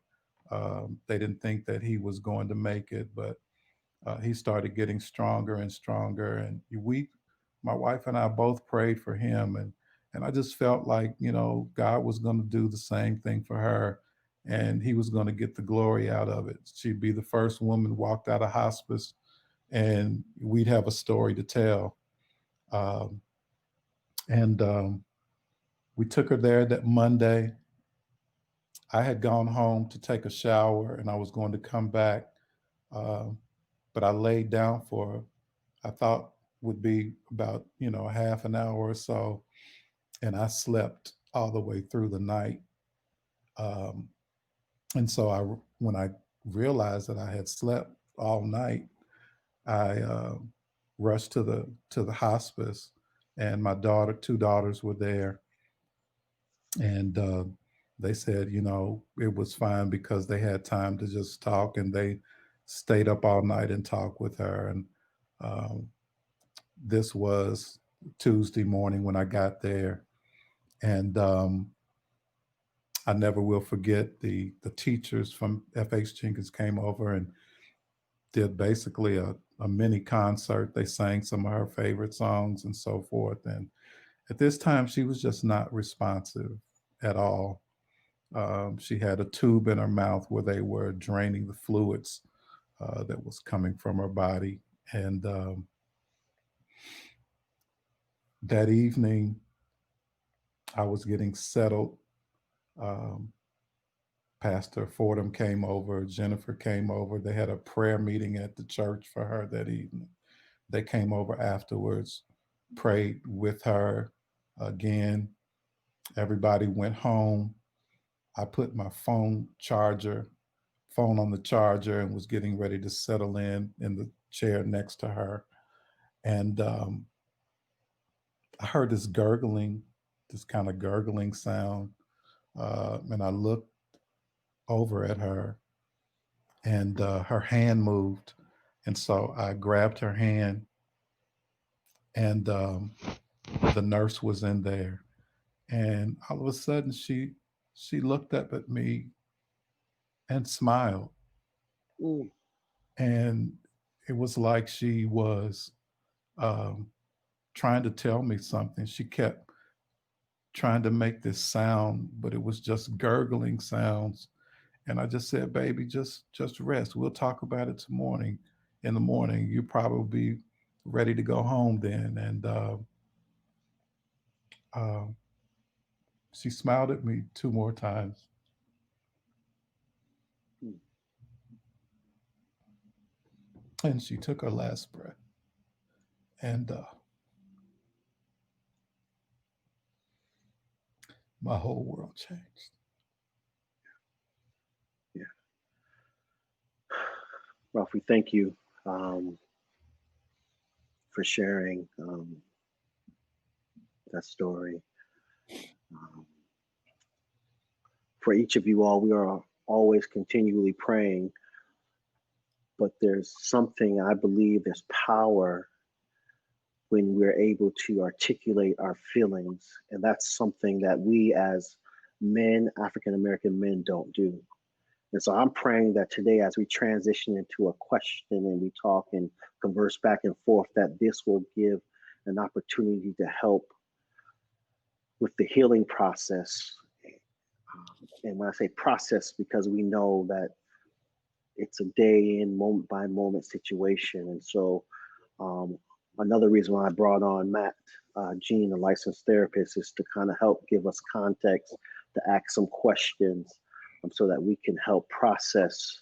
they didn't think that he was going to make it, but he started getting stronger and stronger. And my wife and I both prayed for him. And I just felt like, you know, God was going to do the same thing for her, and he was going to get the glory out of it. She'd be the first woman walked out of hospice, and we'd have a story to tell. Um, and We took her there that Monday. I had gone home to take a shower and I was going to come back, um, but I laid down for, I thought would be about, you know, a half an hour or so, and I slept all the way through the night. Um, and so when I realized that I had slept all night, I rushed to the hospice, and my two daughters were there, and they said, you know, it was fine because they had time to just talk, and they stayed up all night and talked with her. And um, this was Tuesday morning when I got there, and I never will forget the teachers from FH Jenkins came over and did basically a mini concert. They sang some of her favorite songs and so forth. And at this time, she was just not responsive at all. She had a tube in her mouth where they were draining the fluids that was coming from her body. And that evening, I was getting settled. Um, Pastor Fordham came over, Jennifer came over. They had a prayer meeting at the church for her that evening. They came over afterwards, prayed with her again. Everybody went home. I put my phone on the charger, and was getting ready to settle in the chair next to her. And I heard this gurgling, this kind of gurgling sound. And I looked over at her, and her hand moved. And so I grabbed her hand and the nurse was in there, and all of a sudden she looked up at me and smiled, Mm. and it was like she was um, trying to tell me something. She kept trying to make this sound, but it was just gurgling sounds. And I just said, "Baby, just rest. We'll talk about it tomorrow. In the morning, you probably be ready to go home then." And uh, she smiled at me two more times, Mm. and she took her last breath. And my whole world changed. Yeah. Ralph, we thank you um, for sharing that story. Um, for each of you all, we are always continually praying, but there's something I believe there's power when we're able to articulate our feelings. And that's something that we as men, African American men, don't do. And so I'm praying that today, as we transition into a question and we talk and converse back and forth, that this will give an opportunity to help with the healing process. And when I say process, because we know that it's a day in, moment by moment situation. And so um, another reason why I brought on Matt Jean, a licensed therapist, is to kind of help give us context, to ask some questions so that we can help process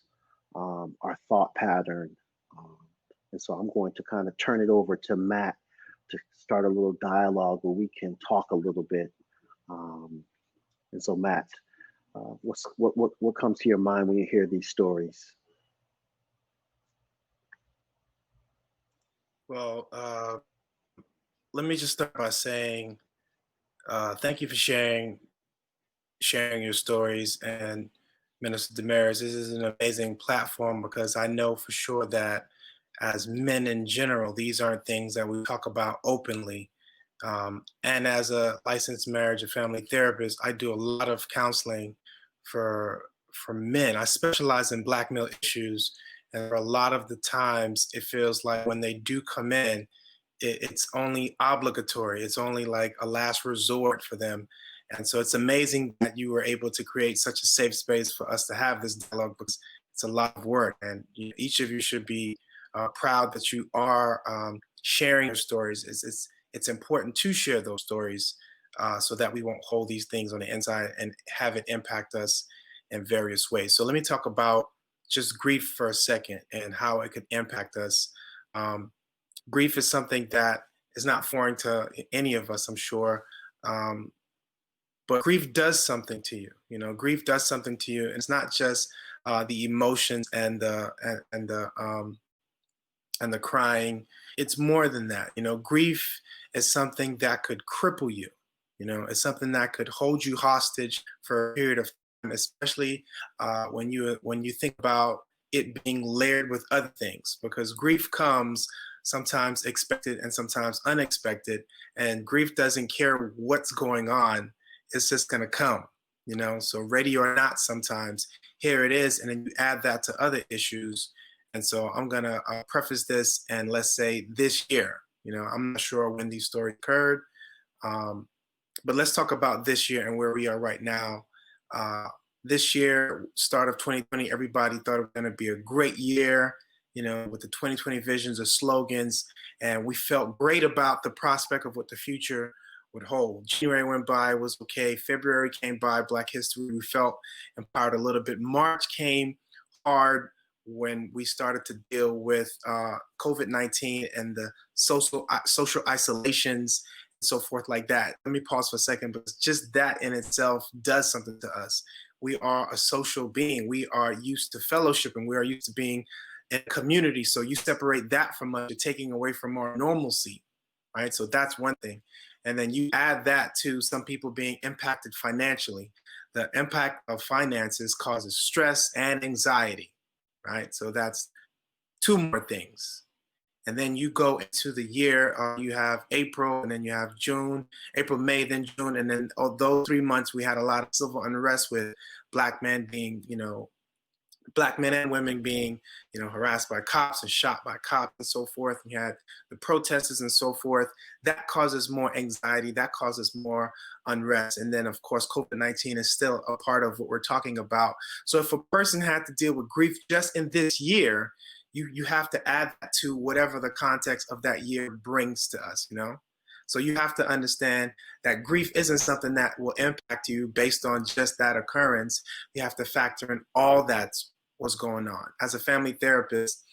our thought pattern. Um, and so I'm going to kind of turn it over to Matt to start a little dialogue where we can talk a little bit. And so Matt, what comes to your mind when you hear these stories? Well, let me just start by saying thank you for sharing your stories. And Minister Damaris, this is an amazing platform because I know for sure that as men in general, these aren't things that we talk about openly. And as a licensed marriage and family therapist, I do a lot of counseling for men. I specialize in Black male issues, and for a lot of the times, it feels like when they do come in, it's only obligatory. It's only like a last resort for them. And so it's amazing that you were able to create such a safe space for us to have this dialogue because it's a lot of work. And each of you should be proud that you are sharing your stories. It's important to share those stories so that we won't hold these things on the inside and have it impact us in various ways. So let me talk about just grief for a second and how it could impact us. Grief is something that is not foreign to any of us, I'm sure. But grief does something to you. You know, grief does something to you. And it's not just the emotions and the crying. It's more than that. You know, grief is something that could cripple you. You know, it's something that could hold you hostage for a period of time, especially when you think about it being layered with other things, because grief comes sometimes expected and sometimes unexpected, and grief doesn't care what's going on; it's just gonna come. You know, so ready or not, sometimes here it is, and then you add that to other issues. And so I'm going to preface this and let's say this year. You know, I'm not sure when these stories occurred, but let's talk about this year and where we are right now. This year, start of 2020, everybody thought it was going to be a great year, you know, with the 2020 visions, the slogans, and we felt great about the prospect of what the future would hold. January went by, was okay. February came by, Black History, we felt empowered a little bit. March came hard when we started to deal with COVID-19 and the social isolations and so forth like that. Let me pause for a second, because just that in itself does something to us. We are a social being. We are used to fellowship and we are used to being in a community. So you separate that from us, you're taking away from our normalcy, right? So that's one thing. And then you add that to some people being impacted financially. The impact of finances causes stress and anxiety, right? So that's two more things. And then you go into the year, you have April, and then you have June, April, May, then June. And then those 3 months, we had a lot of civil unrest with Black men being, Black men and women being, harassed by cops and shot by cops and so forth. We had the protesters and so forth. That causes more anxiety. That causes more unrest. And then, of course, COVID-19 is still a part of what we're talking about. So if a person had to deal with grief just in this year, you have to add that to whatever the context of that year brings to us, So you have to understand that grief isn't something that will impact you based on just that occurrence. You have to factor in all that's what's going on. As a family therapist,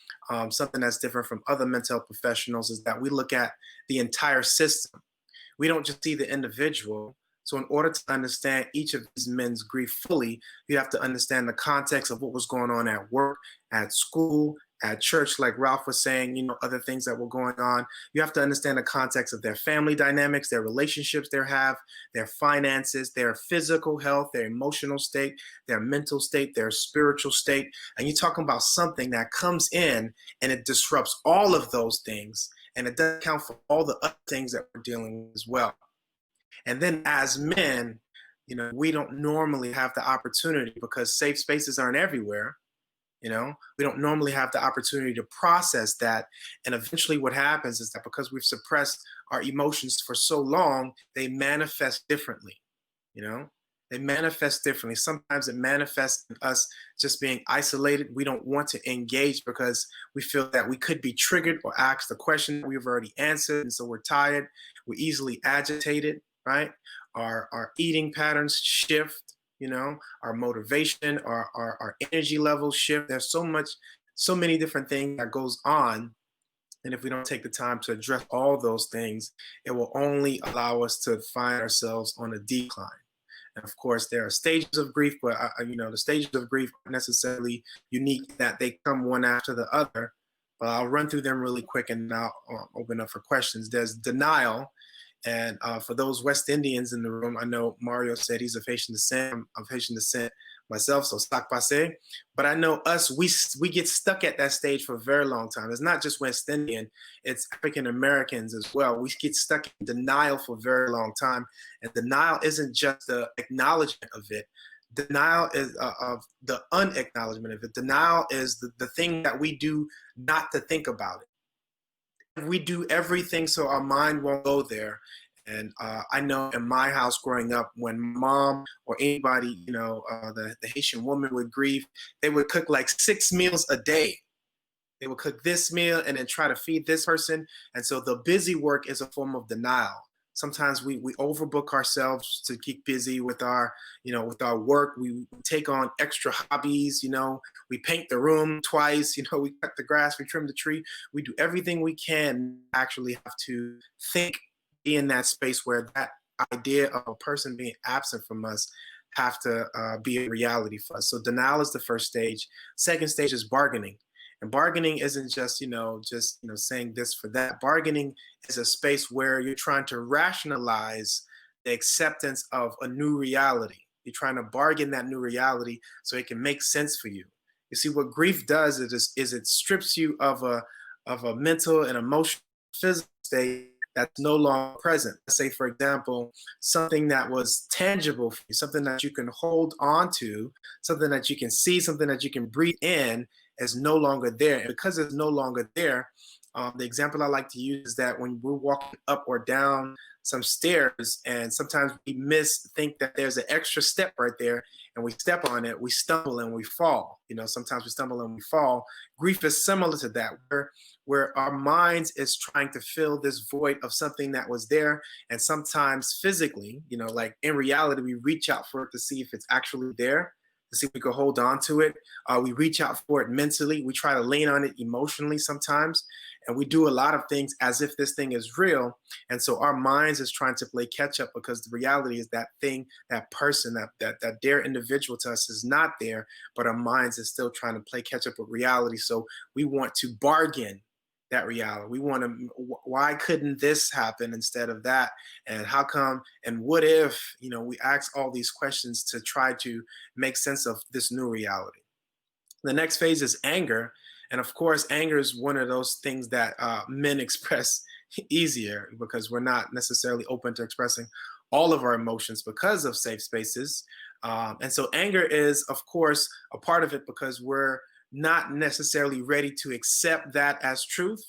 something that's different from other mental health professionals is that we look at the entire system. We don't just see the individual. So in order to understand each of these men's grief fully, you have to understand the context of what was going on at work, at school, at church, like Ralph was saying, other things that were going on. You have to understand the context of their family dynamics, their relationships they have, their finances, their physical health, their emotional state, their mental state, their spiritual state. And you're talking about something that comes in and it disrupts all of those things. And it doesn't account for all the other things that we're dealing with as well. And then as men, we don't normally have the opportunity, because safe spaces aren't everywhere. We don't normally have the opportunity to process that. And eventually what happens is that because we've suppressed our emotions for so long, they manifest differently. They manifest differently. Sometimes it manifests in us just being isolated. We don't want to engage because we feel that we could be triggered or asked a question that we've already answered. And so we're tired. We're easily agitated, right? Our eating patterns shift. Our motivation, our energy levels shift. There's so many different things that goes on. And if we don't take the time to address all those things, it will only allow us to find ourselves on a decline. And of course, there are stages of grief, but the stages of grief aren't necessarily unique, that they come one after the other. But I'll run through them really quick and I'll open up for questions. There's denial. And for those West Indians in the room, I know Mario said he's of Haitian descent. I'm of Haitian descent myself, so sac passe. But I know us, we get stuck at that stage for a very long time. It's not just West Indian, it's African Americans as well. We get stuck in denial for a very long time. And denial isn't just the acknowledgement of it. Denial is of the unacknowledgement of it. Denial is the thing that we do not to think about it. We do everything so our mind won't go there. And I know in my house growing up, when mom or anybody, the Haitian woman would grieve, they would cook like 6 meals a day. They would cook this meal and then try to feed this person. And so the busy work is a form of denial. Sometimes we overbook ourselves to keep busy with our, with our work. We take on extra hobbies, we paint the room twice, we cut the grass, we trim the tree. We do everything we can actually have to think, be in that space where that idea of a person being absent from us have to be a reality for us. So denial is the first stage. Second stage is bargaining. And bargaining isn't just, saying this for that. Bargaining is a space where you're trying to rationalize the acceptance of a new reality. You're trying to bargain that new reality so it can make sense for you. You see, what grief does is it strips you of a mental and emotional physical state that's no longer present. Let's say, for example, something that was tangible for you, something that you can hold on to, something that you can see, something that you can breathe in, is no longer there. And because it's no longer there, the example I like to use is that when we're walking up or down some stairs and sometimes we think that there's an extra step right there and we step on it, we stumble and we fall. Sometimes we stumble and we fall. Grief is similar to that, where our minds is trying to fill this void of something that was there. And sometimes physically, like in reality, we reach out for it to see if it's actually there, to see if we can hold on to it. We reach out for it mentally. We try to lean on it emotionally sometimes. And we do a lot of things as if this thing is real. And so our minds is trying to play catch up, because the reality is that thing, that person, that dear individual to us is not there, but our minds is still trying to play catch up with reality. So we want to bargain that reality. We want to, why couldn't this happen instead of that? And how come, and what if, we ask all these questions to try to make sense of this new reality. The next phase is anger. And of course, anger is one of those things that men express easier because we're not necessarily open to expressing all of our emotions because of safe spaces. And so anger is, of course, a part of it because we're not necessarily ready to accept that as truth.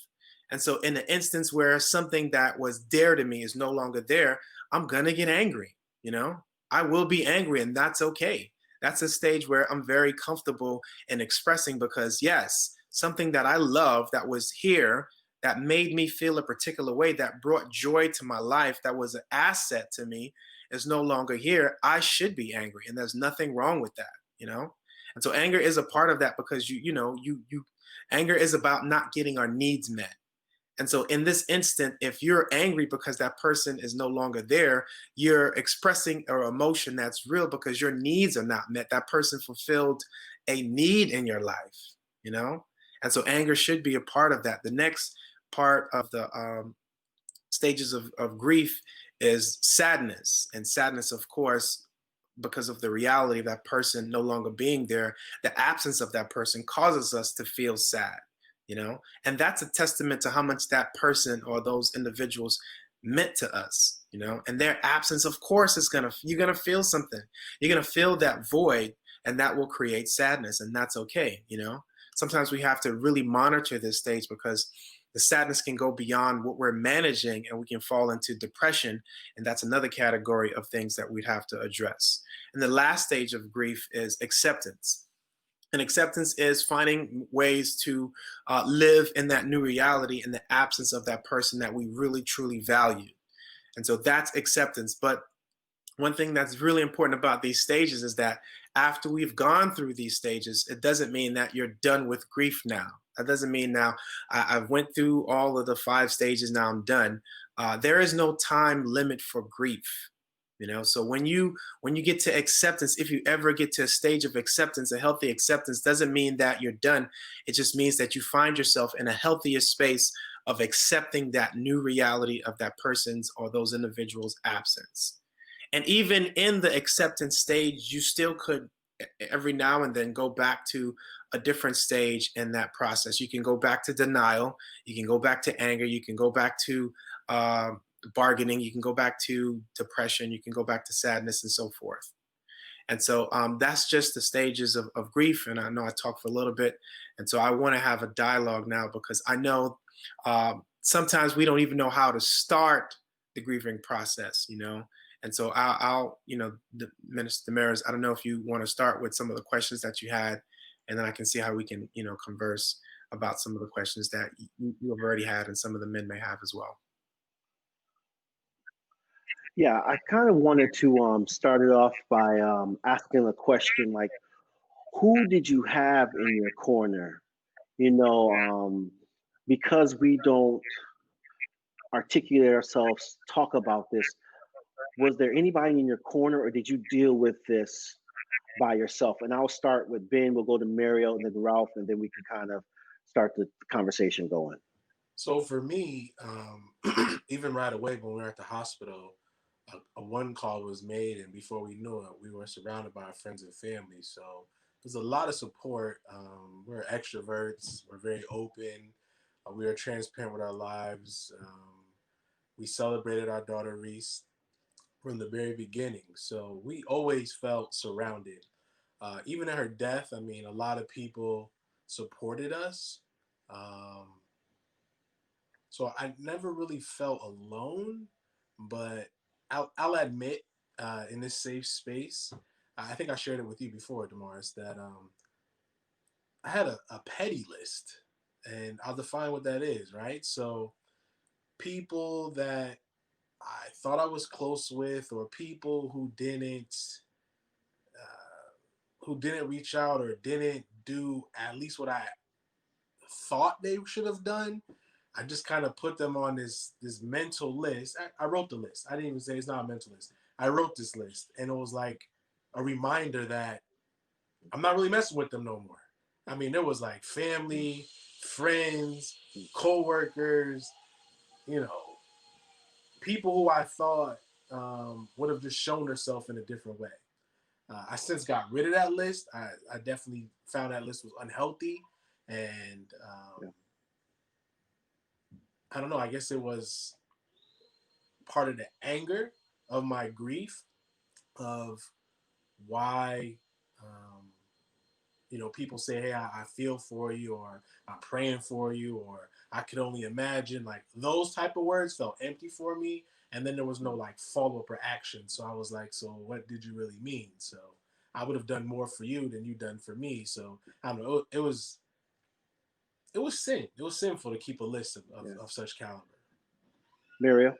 And so in the instance where something that was dear to me is no longer there, I'm going to get angry, you know? I will be angry, and that's okay. That's a stage where I'm very comfortable in expressing because, yes, something that I love that was here, that made me feel a particular way, that brought joy to my life, that was an asset to me, is no longer here. I should be angry, and there's nothing wrong with that, you know? And so anger is a part of that because anger is about not getting our needs met. And so in this instant, if you're angry because that person is no longer there, you're expressing an emotion that's real because your needs are not met. That person fulfilled a need in your life, you know? And so anger should be a part of that. The next part of the stages of grief is sadness. And sadness, of course, because of the reality of that person no longer being there, the absence of that person causes us to feel sad, you know? And that's a testament to how much that person or those individuals meant to us, you know? And their absence, of course, you're gonna feel something. You're gonna feel that void, and that will create sadness, and that's okay, you know? Sometimes we have to really monitor this stage because the sadness can go beyond what we're managing and we can fall into depression. And that's another category of things that we'd have to address. And the last stage of grief is acceptance. And acceptance is finding ways to live in that new reality in the absence of that person that we really, truly value. And so that's acceptance. But one thing that's really important about these stages is that after we've gone through these stages, it doesn't mean that you're done with grief now. That doesn't mean now I've went through all of the 5 stages, now I'm done. There is no time limit for grief. You know, so when you get to acceptance, if you ever get to a stage of acceptance, a healthy acceptance doesn't mean that you're done. It just means that you find yourself in a healthier space of accepting that new reality of that person's or those individuals' absence. And even in the acceptance stage, you still could every now and then go back to a different stage in that process. You can go back to denial, you can go back to anger, you can go back to bargaining, you can go back to depression, you can go back to sadness, and so forth. And so that's just the stages of grief. And I know I talked for a little bit. And so I want to have a dialogue now because I know sometimes we don't even know how to start the grieving process, you know. And so I'll Minister Damaris, I don't know if you want to start with some of the questions that you had, and then I can see how we can, converse about some of the questions that you have already had and some of the men may have as well. Yeah, I kind of wanted to start it off by asking a question like, who did you have in your corner? Because we don't articulate ourselves, talk about this, was there anybody in your corner or did you deal with this by yourself? And I'll start with Ben, we'll go to Mario and then Ralph, and then we can kind of start the conversation going. So for me, even right away when we were at the hospital, a one call was made, and before we knew it, we were surrounded by our friends and family. So there's a lot of support. We're extroverts. We're very open. We are transparent with our lives. We celebrated our daughter Reese from the very beginning. So we always felt surrounded. Even at her death, I mean, a lot of people supported us. So I never really felt alone, but I'll admit in this safe space, I think I shared it with you before, Damaris, that I had a petty list, and I'll define what that is, right? So people that I thought I was close with, or people who didn't reach out or didn't do at least what I thought they should have done. I just kind of put them on this mental list. I wrote the list. I didn't even say it's not a mental list. I wrote this list, and it was like a reminder that I'm not really messing with them no more. I mean, there was like family, friends, co-workers, people who I thought would have just shown herself in a different way. I since got rid of that list. I definitely found that list was unhealthy, And I don't know, I guess it was part of the anger of my grief of why, people say, hey, I feel for you, or I'm praying for you, or I could only imagine. Like those type of words felt empty for me. And then there was no like follow up or action. So I was like, so what did you really mean? So I would have done more for you than you done for me. So I don't know. It was sin. It was sinful to keep a list of such caliber. Miriam?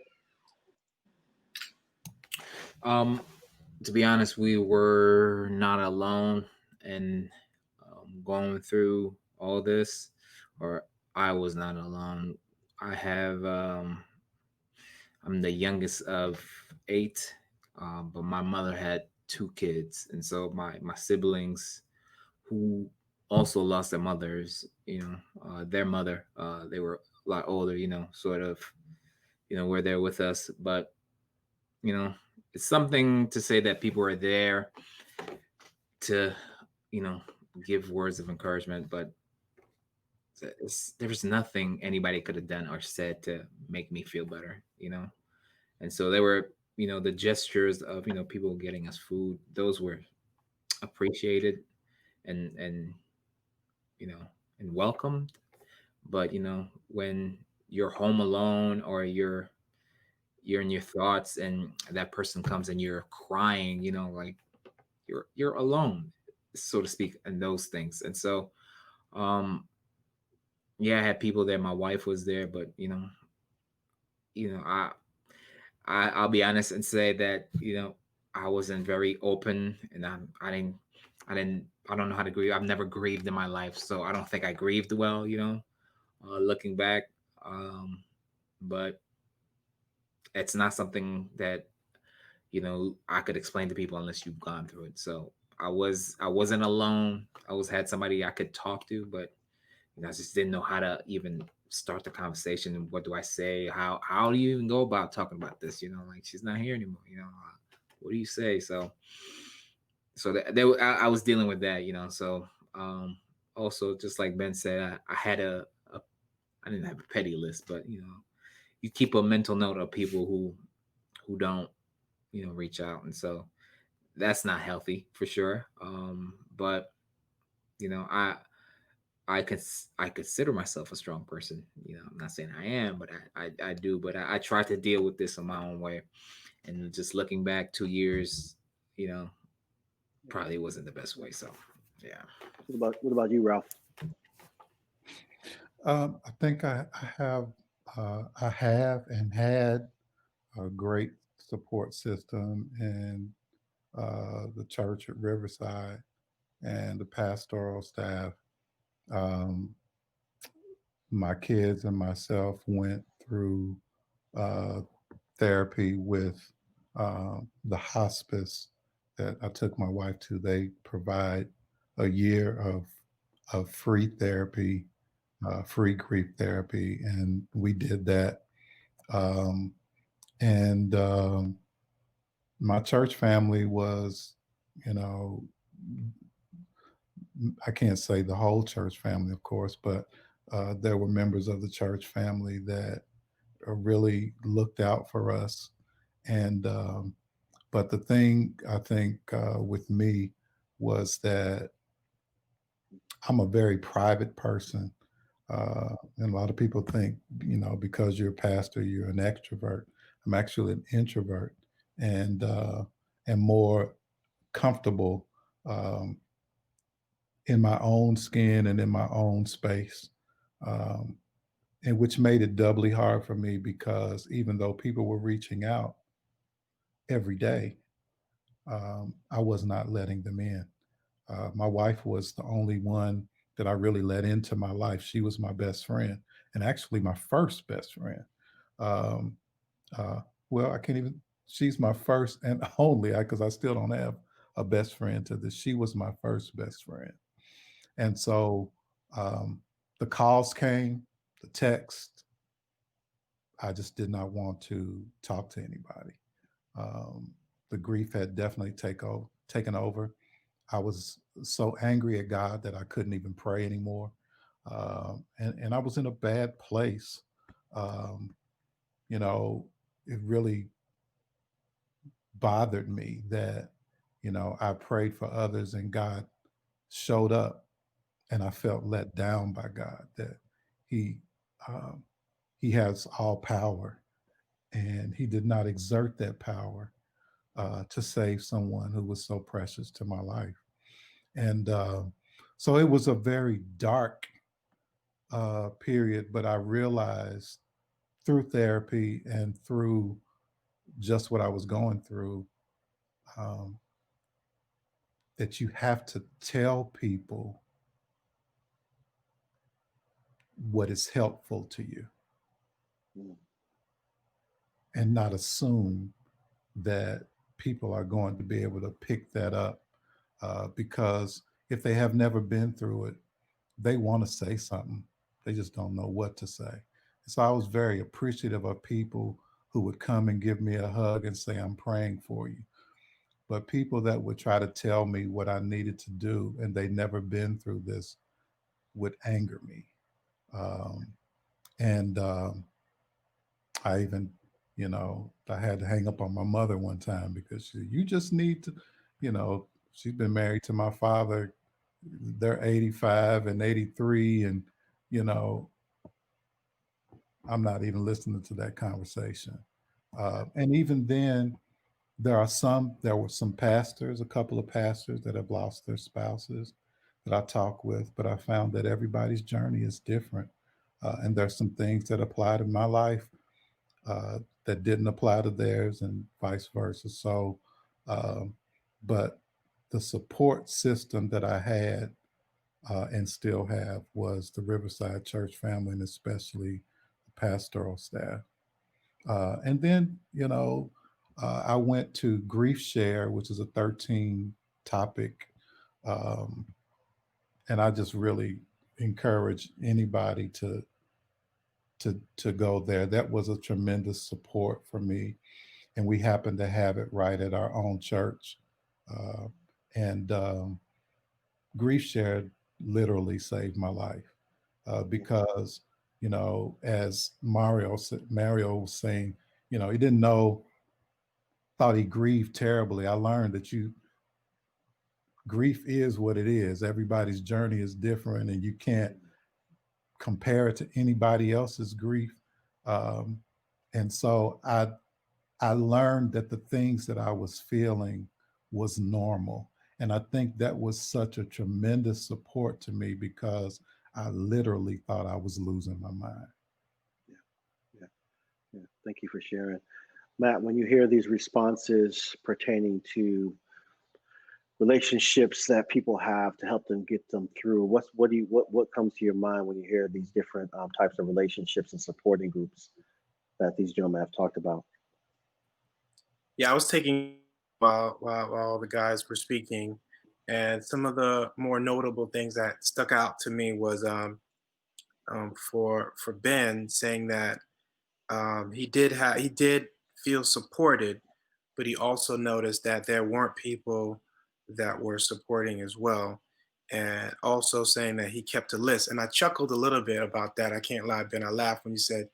To be honest, we were not alone in going through all this, or I was not alone. I have, I'm the youngest of 8, but my mother had 2 kids, and so my siblings who also lost their mothers, their mother, they were a lot older, sort of, were there with us, but you know, it's something to say that people are there to, you know, give words of encouragement, but there's nothing anybody could have done or said to make me feel better, And so there were, the gestures of, people getting us food, those were appreciated and you know, and welcomed. But, when you're home alone or you're in your thoughts and that person comes and you're crying, like you're alone, so to speak, and those things. And so um yeah, I had people there, my wife was there, but you know I'll be honest and say that I wasn't very open, and I don't know how to grieve. I've never grieved in my life, so I don't think I grieved well, looking back. But it's not something that I could explain to people unless you've gone through it. So I wasn't alone. I always had somebody I could talk to, but I just didn't know how to even start the conversation. What do I say? How do you even go about talking about this? Like, she's not here anymore. What do you say? So I was dealing with that. So also, just like Ben said, I had I didn't have a petty list, but you keep a mental note of people who don't reach out, and so that's not healthy for sure. But you know, I I consider myself a strong person. I'm not saying I am, but I do. But I try to deal with this in my own way. And just looking back 2 years, you know, probably wasn't the best way. So, yeah. What about you, Ralph? I think I have and had a great support system in the church at Riverside and the pastoral staff. Um, my kids and myself went through uh, therapy with the hospice that I took my wife to. They provide a year of free therapy, free grief therapy, and we did that. Um, and my church family was, you know, I can't say the whole church family, of course, but there were members of the church family that really looked out for us. And but the thing I think with me was that I'm a very private person. And a lot of people think, because you're a pastor, you're an extrovert. I'm actually an introvert, and more comfortable um, in my own skin and in my own space. Um, and which made it doubly hard for me because even though people were reaching out every day, I was not letting them in. My wife was the only one that I really let into my life. She was my best friend, and actually my first best friend. Um, uh, well, I can't even. She's my first and only, because I still don't have a best friend to this. She was my first best friend, and so um, the calls came, the text. I just did not want to talk to anybody. Um, the grief had definitely taken over. I was so angry at God that I couldn't even pray anymore. And I was in a bad place. Um, you know, it really bothered me that, I prayed for others and God showed up, and I felt let down by God that He um, He has all power, and He did not exert that power to save someone who was so precious to my life. And so it was a very dark period, but I realized through therapy and through just what I was going through, um, that you have to tell people what is helpful to you Mm. and not assume that people are going to be able to pick that up, because if they have never been through it, they want to say something. They just don't know what to say. So I was very appreciative of people who would come and give me a hug and say, I'm praying for you. But people that would try to tell me what I needed to do and they never been through this would anger me. Um, and I even, I had to hang up on my mother one time because you just need to, she's been married to my father. They're 85 and 83. And, you know, I'm not even listening to that conversation. And even then, there were some pastors, a couple of pastors that have lost their spouses that I talk with, but I found that everybody's journey is different. And there's some things that apply to my life that didn't apply to theirs, and vice versa. So, um, but the support system that I had and still have was the Riverside church family, and especially the pastoral staff. And then, I went to Grief Share, which is a 13 topic. Um, and I just really encourage anybody to go there. That was a tremendous support for me. And we happened to have it right at our own church. Uh, and Grief Share literally saved my life because, as Mario was saying, he didn't know, thought he grieved terribly. I learned that grief is what it is. Everybody's journey is different, and you can't compare it to anybody else's grief. Um, and so I learned that the things that I was feeling was normal. And I think that was such a tremendous support to me because I literally thought I was losing my mind. Yeah, yeah, yeah. Thank you for sharing. Matt, when you hear these responses pertaining to relationships that people have to help them get them through, what comes to your mind when you hear these different types of relationships and supporting groups that these gentlemen have talked about? Yeah, I was taking while the guys were speaking, and some of the more notable things that stuck out to me was for Ben saying that he did feel supported, but he also noticed that there weren't people that were supporting as well, and also saying that he kept a list. And I chuckled a little bit about that. I can't lie, Ben. I laughed when you said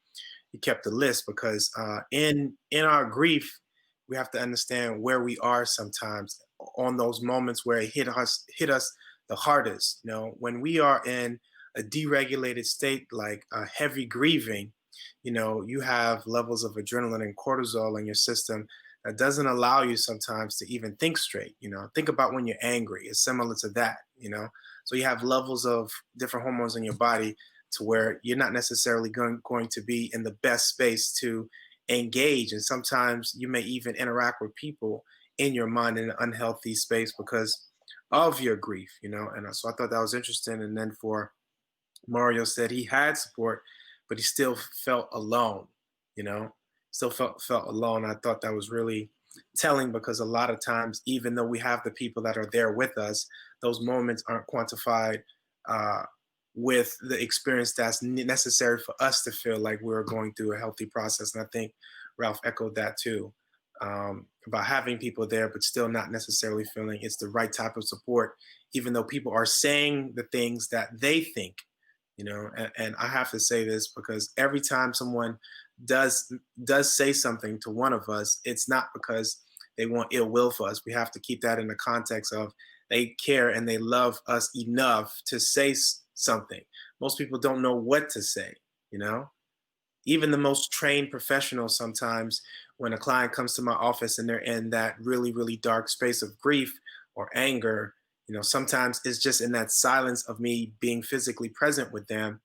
he kept a list because in our grief, we have to understand where we are sometimes on those moments where it hit us the hardest. When we are in a deregulated state like heavy grieving, you have levels of adrenaline and cortisol in your system that doesn't allow you sometimes to even think straight. Think about when you're angry. It's similar to that. So you have levels of different hormones in your body to where you're not necessarily going to be in the best space to engage. And sometimes you may even interact with people in your mind in an unhealthy space because of your grief. And so I thought that was interesting. And then for Mario said he had support, but he still felt alone, you know, still felt alone. I thought that was really telling because a lot of times, even though we have the people that are there with us, those moments aren't quantified uh, with the experience that's necessary for us to feel like we're going through a healthy process. And I think Ralph echoed that too, about having people there, but still not necessarily feeling it's the right type of support, even though people are saying the things that they think And I have to say this because every time someone does say something to one of us, it's not because they want ill will for us. We have to keep that in the context of they care and they love us enough to say something. Most people don't know what to say, you know? Even the most trained professionals, sometimes when a client comes to my office and they're in that really, really dark space of grief or anger, sometimes it's just in that silence of me being physically present with them.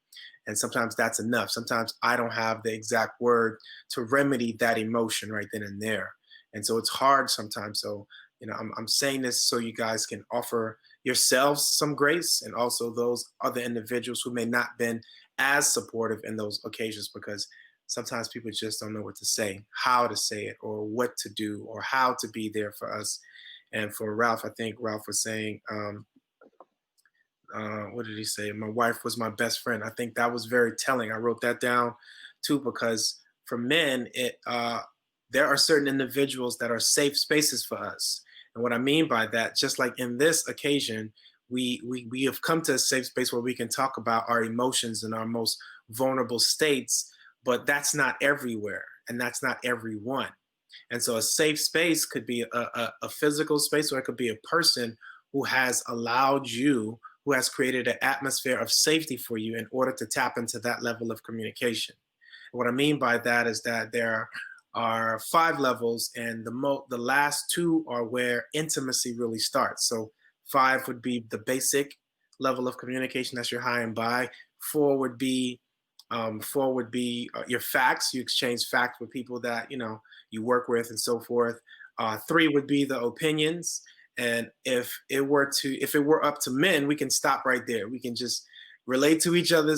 And sometimes that's enough. Sometimes I don't have the exact word to remedy that emotion right then and there. And so it's hard sometimes. So, I'm saying this so you guys can offer yourselves some grace, and also those other individuals who may not been as supportive in those occasions, because sometimes people just don't know what to say, how to say it, or what to do, or how to be there for us. And for Ralph, I think Ralph was saying, what did he say? My wife was my best friend. I think that was very telling. I wrote that down too, because for men, there are certain individuals that are safe spaces for us. And what I mean by that, just like in this occasion, we have come to a safe space where we can talk about our emotions and our most vulnerable states, but that's not everywhere, and that's not everyone. And so a safe space could be a physical space, or it could be a person who has allowed you, who has created an atmosphere of safety for you in order to tap into that level of communication. And what I mean by that is that there are 5 levels, and the last 2 are where intimacy really starts. So 5 would be the basic level of communication, that's your high and by. 4 would be your facts. You exchange facts with people that you work with and so forth. 3 would be the opinions. And if it were up to men, we can stop right there. We can just relate to each other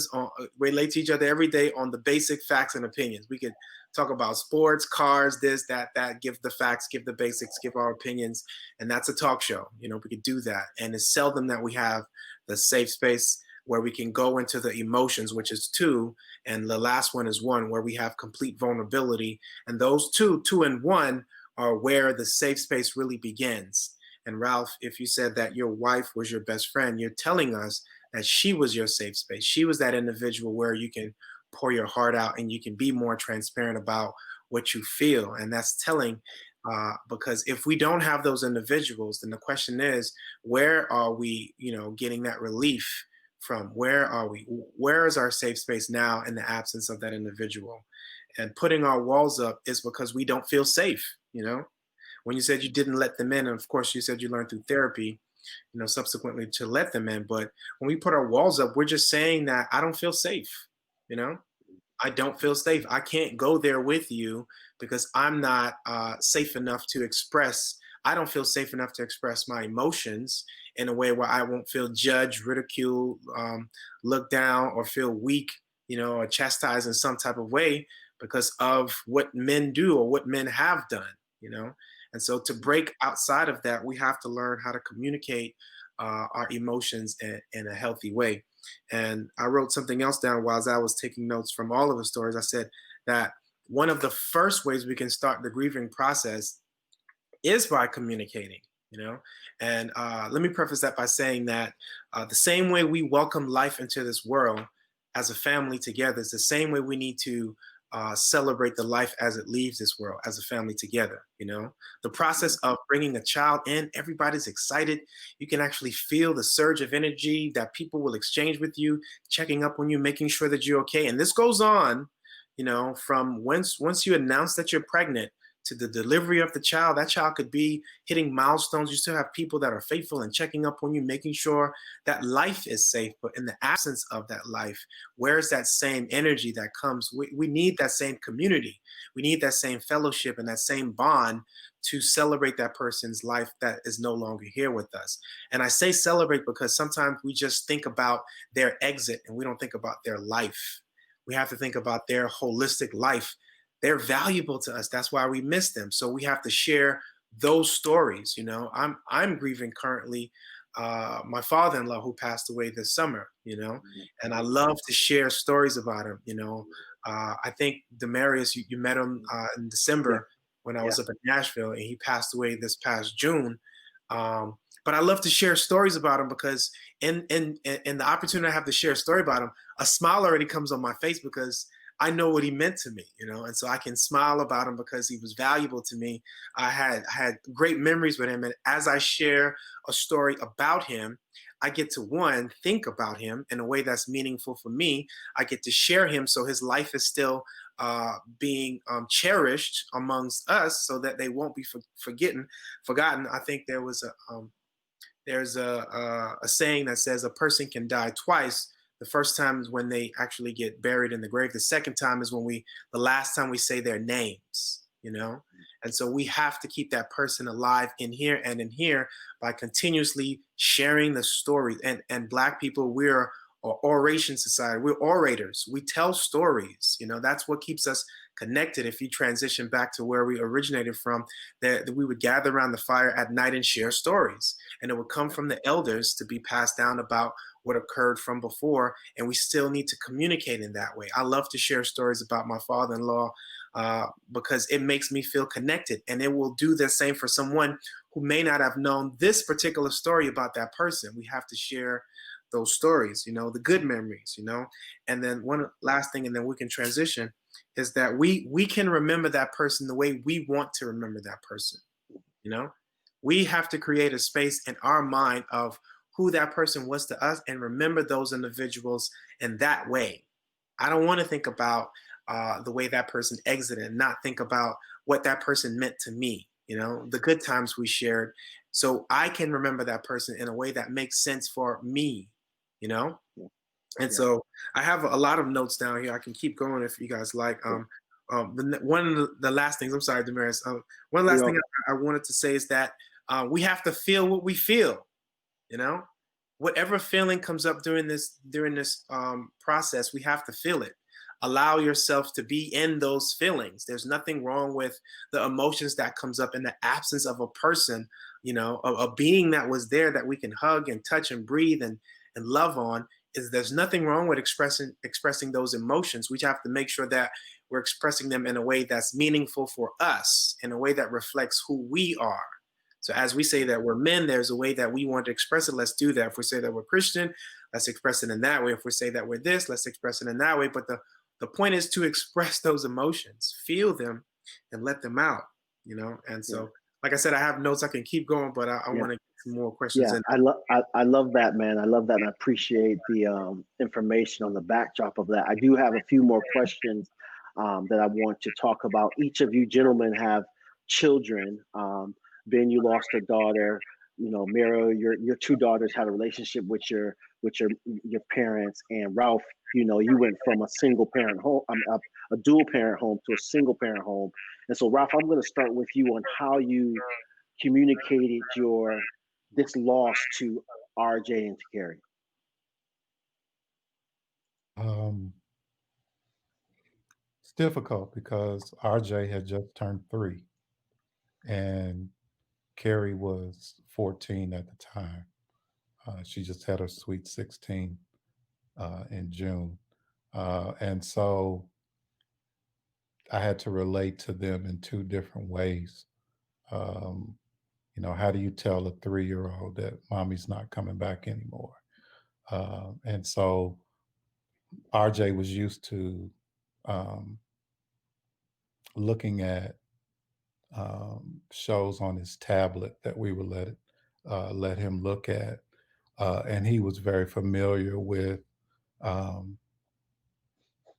every day on the basic facts and opinions. We could talk about sports, cars, this, that, give the facts, give the basics, give our opinions. And that's a talk show. We could do that. And it's seldom that we have the safe space where we can go into the emotions, which is 2. And the last one is 1, where we have complete vulnerability. And those 2 and 1 are where the safe space really begins. And Ralph, if you said that your wife was your best friend, you're telling us that she was your safe space. She was that individual where you can pour your heart out and you can be more transparent about what you feel. And that's telling, because if we don't have those individuals, then the question is, where are we, getting that relief from? Where are we? Where is our safe space now in the absence of that individual? And putting our walls up is because we don't feel safe, When you said you didn't let them in, and of course you said you learned through therapy, subsequently to let them in. But when we put our walls up, we're just saying that I don't feel safe, I don't feel safe. I can't go there with you because I'm not safe enough to express. I don't feel safe enough to express my emotions in a way where I won't feel judged, ridiculed, looked down, or feel weak, or chastised in some type of way because of what men do or what men have done, And so to break outside of that, we have to learn how to communicate our emotions in a healthy way. And I wrote something else down while I was taking notes from all of the stories. I said that one of the first ways we can start the grieving process is by communicating, And let me preface that by saying that the same way we welcome life into this world as a family together is the same way we need to celebrate the life as it leaves this world as a family together. The process of bringing a child in, everybody's excited. You can actually feel the surge of energy that people will exchange with you, checking up on you, making sure that you're okay. And this goes on, from once you announce that you're pregnant to the delivery of the child. That child could be hitting milestones. You still have people that are faithful and checking up on you, making sure that life is safe. But in the absence of that life, where's that same energy that comes? We need that same community. We need that same fellowship and that same bond to celebrate that person's life that is no longer here with us. And I say celebrate because sometimes we just think about their exit and we don't think about their life. We have to think about their holistic life. They're valuable to us. That's why we miss them. So we have to share those stories. I'm grieving currently my father-in-law who passed away this summer, and I love to share stories about him. I think Demarius, you met him in December when I was up in Nashville, and he passed away this past June. But I love to share stories about him because in the opportunity I have to share a story about him, a smile already comes on my face because I know what he meant to me, and so I can smile about him because he was valuable to me. I had great memories with him, and as I share a story about him, I get to one, think about him in a way that's meaningful for me. I get to share him so his life is still being cherished amongst us, so that they won't be forgotten. I think there's a saying that says a person can die twice. The first time is when they actually get buried in the grave. The second time is the last time we say their names, And so we have to keep that person alive in here and in here by continuously sharing the story. And Black people, we're an oration society. We're orators. We tell stories. That's what keeps us connected. If you transition back to where we originated from, that we would gather around the fire at night and share stories. And it would come from the elders to be passed down about what occurred from before. And we still need to communicate in that way. I love to share stories about my father-in-law because it makes me feel connected. And it will do the same for someone who may not have known this particular story about that person. We have to share those stories, the good memories, And then one last thing, and then we can transition, is that we can remember that person the way we want to remember that person. We have to create a space in our mind of who that person was to us and remember those individuals in that way. I don't want to think about the way that person exited and not think about what that person meant to me, the good times we shared. So I can remember that person in a way that makes sense for me, And so I have a lot of notes down here. I can keep going if you guys like. One of the last things, I'm sorry, Damaris. One last thing I wanted to say is that we have to feel what we feel, Whatever feeling comes up during this process, we have to feel it. Allow yourself to be in those feelings. There's nothing wrong with the emotions that comes up in the absence of a person, a being that was there that we can hug and touch and breathe and love on. There's nothing wrong with expressing those emotions. We have to make sure that we're expressing them in a way that's meaningful for us, in a way that reflects who we are. So as we say that we're men, there's a way that we want to express it. Let's do that. If we say that we're Christian, let's express it in that way. If we say that we're this, let's express it in that way. But the point is to express those emotions, feel them, and let them out, And so, like I said, I have notes. I can keep going, but I want to get some more questions. Yeah, I love that, man. I love that, and I appreciate the information on the backdrop of that. I do have a few more questions that I want to talk about. Each of you gentlemen have children. Ben, you lost a daughter. Miro, your two daughters had a relationship with your parents, and Ralph, you went from a single parent home, a dual parent home to a single parent home. And so, Ralph, I'm going to start with you on how you communicated this loss to RJ and to Carrie. It's difficult because RJ had just turned 3 and Carrie was 14 at the time. She just had her sweet 16 in June. And so I had to relate to them in two different ways. How do you tell a 3-year-old that mommy's not coming back anymore? And so RJ was used to looking at shows on his tablet that we would let him look at. And he was very familiar with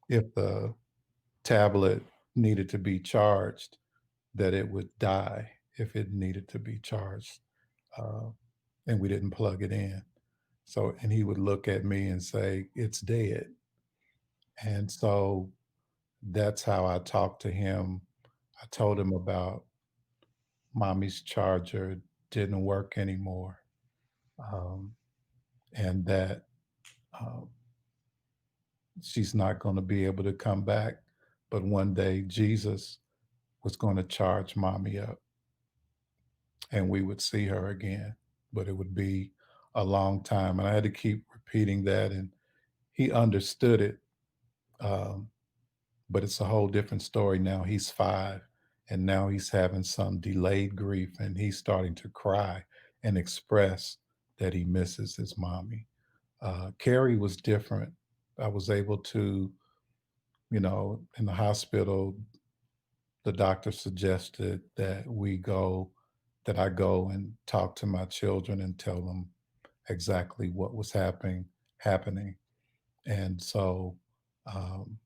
if the tablet needed to be charged, that it would die if it needed to be charged, and we didn't plug it in. So, and he would look at me and say, "It's dead." And so that's how I talked to him. I told him about mommy's charger didn't work anymore, and that she's not going to be able to come back, but one day Jesus was going to charge mommy up and we would see her again, but it would be a long time. And I had to keep repeating that, and he understood it. But it's a whole different story now. He's 5, and now he's having some delayed grief, and he's starting to cry. and express that he misses his mommy. Carrie was different. I was able to, in the hospital, the doctor suggested that I go and talk to my children and tell them exactly what was happening. And so um,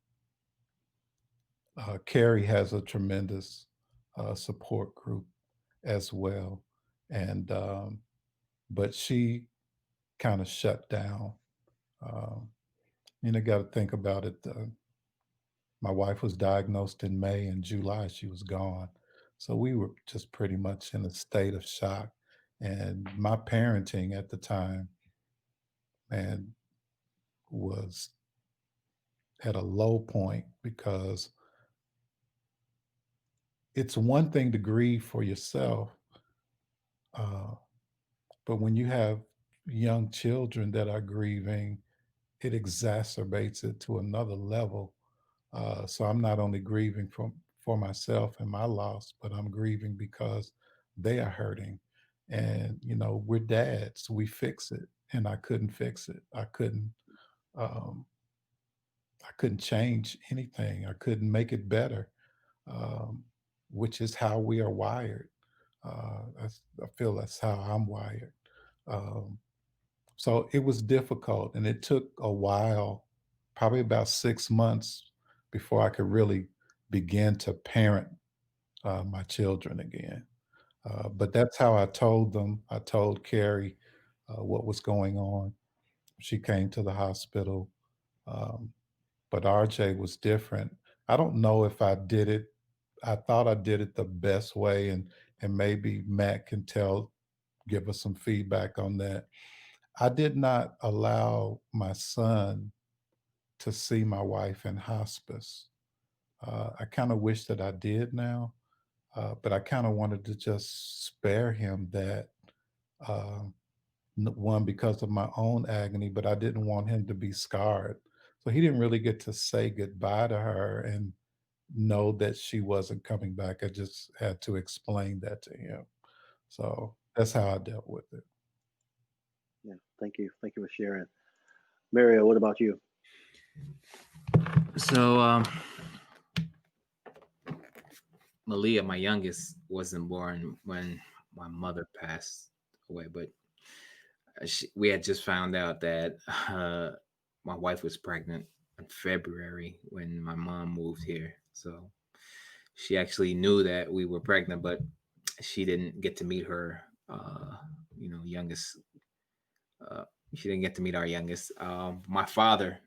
Carrie has a tremendous support group as well. And but she kind of shut down. Um, got to think about it. My wife was diagnosed in May, and July she was gone. So we were just pretty much in a state of shock. And my parenting at the time, man, was at a low point because it's one thing to grieve for yourself, uh, but when you have young children that are grieving, it exacerbates it to another level. So I'm not only grieving for myself and my loss, but I'm grieving because they are hurting. And we're dads, we fix it, and I couldn't fix it. Um, I couldn't change anything. I couldn't make it better, um, which is how we are wired. I feel that's how I'm wired. Um, so it was difficult, and it took a while, probably about 6 months, before I could really begin to parent my children again. But that's how I told them. I told Carrie what was going on. She came to the hospital, um, but RJ was different. I don't know if I did it. I thought I did it the best way, and maybe Matt can give us some feedback on that. I did not allow my son to see my wife in hospice. I kind of wish that I did now, but I kind of wanted to just spare him that, uh, one, because of my own agony, but I didn't want him to be scarred. So he didn't really get to say goodbye to her and know that she wasn't coming back. I just had to explain that to him. So that's how I dealt with it. Yeah, thank you. Thank you for sharing. Mario, what about you? So Malia, my youngest, wasn't born when my mother passed away, but we had just found out that my wife was pregnant in February when my mom moved here. So she actually knew that we were pregnant, but she didn't get to meet her, youngest. Uh, she didn't get to meet our youngest. My father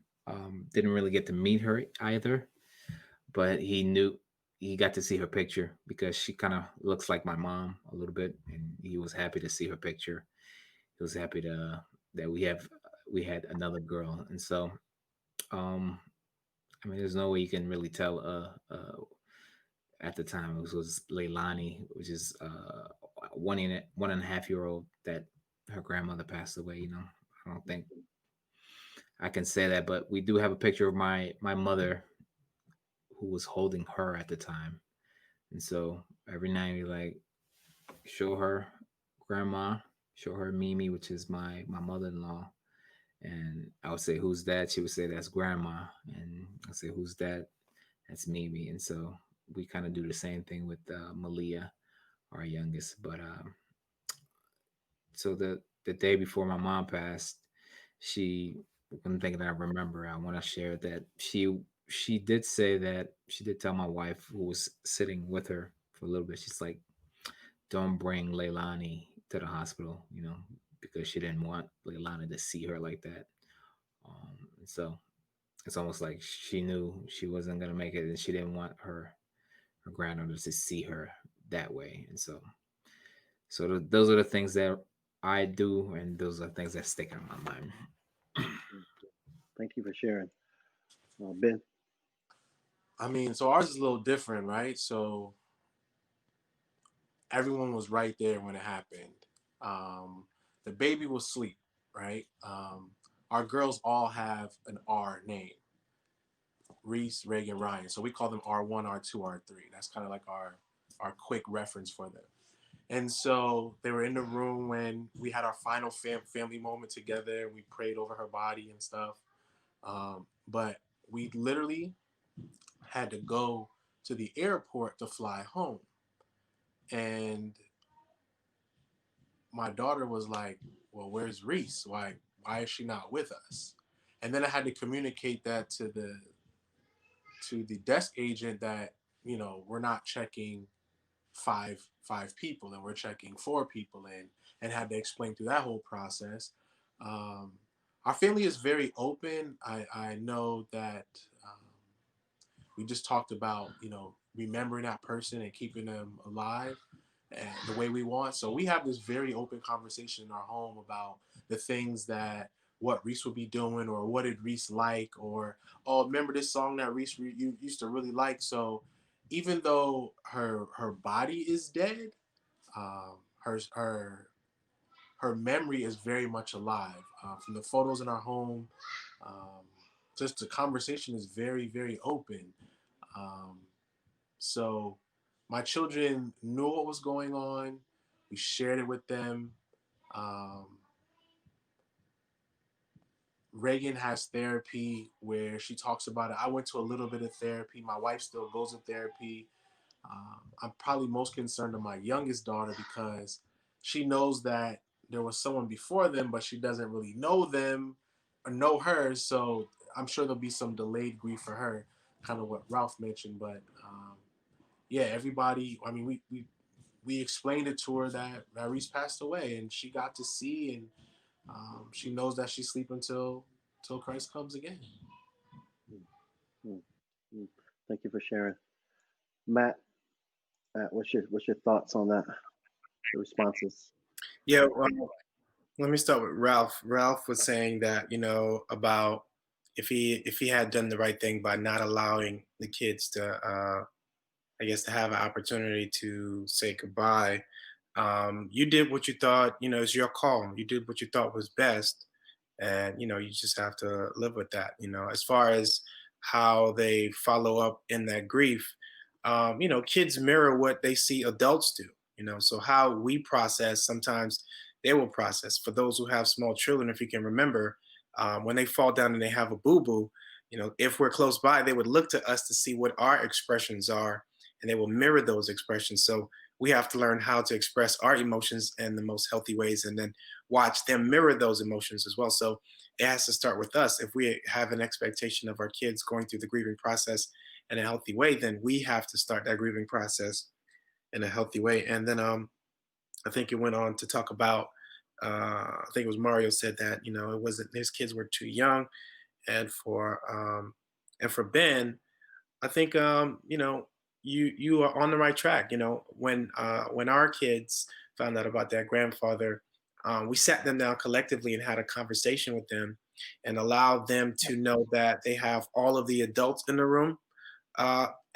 didn't really get to meet her either, but he got to see her picture because she kind of looks like my mom a little bit, and he was happy to see her picture. He was happy that we had another girl, and so um, I mean, there's no way you can really tell. At the time, it was Leilani, which is 1.5 year old that her grandmother passed away. I don't think I can say that, but we do have a picture of my mother who was holding her at the time. And so every night we like show her grandma, show her Mimi, which is my mother-in-law. And I would say, "Who's that?" She would say, "That's grandma." And I say, "Who's that?" That's Mimi. And so we kind of do the same thing with Malia, our youngest. But so the day before my mom passed, she one thing that I remember, I want to share that she did say that she did tell my wife who was sitting with her for a little bit. She's like, "Don't bring Leilani to the hospital," because she didn't want Leilani to see her like that. And so it's almost like she knew she wasn't gonna make it, and she didn't want her granddaughter to see her that way. And so those are the things that I do, and those are things that stick in my mind. Thank you for sharing. Ben? I mean, so ours is a little different, right? So everyone was right there when it happened. The baby was asleep, right? Our girls all have an R name: Reese, Reagan, Ryan. So we call them R1, R2, R3. That's kind of like our quick reference for them. And so they were in the room when we had our final family moment together. We prayed over her body and stuff. But we literally had to go to the airport to fly home. And my daughter was like, well, where's Reese? Why is she not with us? And then I had to communicate that to the desk agent that, we're not checking five people, and we're checking 4 people in, and had to explain through that whole process. Our family is very open. I know that we just talked about, remembering that person and keeping them alive and the way we want. So we have this very open conversation in our home about the things that what Reese would be doing, or what did Reese like, or, oh, remember this song that Reese you used to really like. So even though her body is dead, her memory is very much alive. From the photos in our home, just the conversation is very, very open. So my children knew what was going on. We shared it with them. Reagan has therapy where she talks about it. I went to a little bit of therapy. My wife still goes to therapy. I'm probably most concerned of my youngest daughter because she knows that there was someone before them, but she doesn't really know them or know her. So I'm sure there'll be some delayed grief for her, kind of what Ralph mentioned. But yeah, everybody, I mean, we explained it to her that Reese passed away, and she got to see, and she knows that she's sleeping till Christ comes again. Thank you for sharing, Matt. What's your thoughts on that? The responses. Yeah, let me start with Ralph. Ralph was saying that about if he had done the right thing by not allowing the kids to I guess to have an opportunity to say goodbye. You did what you thought, is your call. You did what you thought was best. And, you just have to live with that. As far as how they follow up in that grief, kids mirror what they see adults do, so how we process, sometimes they will process. For those who have small children, if you can remember, when they fall down and they have a boo-boo, if we're close by, they would look to us to see what our expressions are, and they will mirror those expressions. So we have to learn how to express our emotions in the most healthy ways, and then watch them mirror those emotions as well. So it has to start with us. If we have an expectation of our kids going through the grieving process in a healthy way, then we have to start that grieving process in a healthy way. And then I think it went on to talk about, I think it was Mario said that, it wasn't, his kids were too young. And for Ben, I think you are on the right track. When our kids found out about their grandfather, we sat them down collectively and had a conversation with them, and allowed them to know that they have all of the adults in the room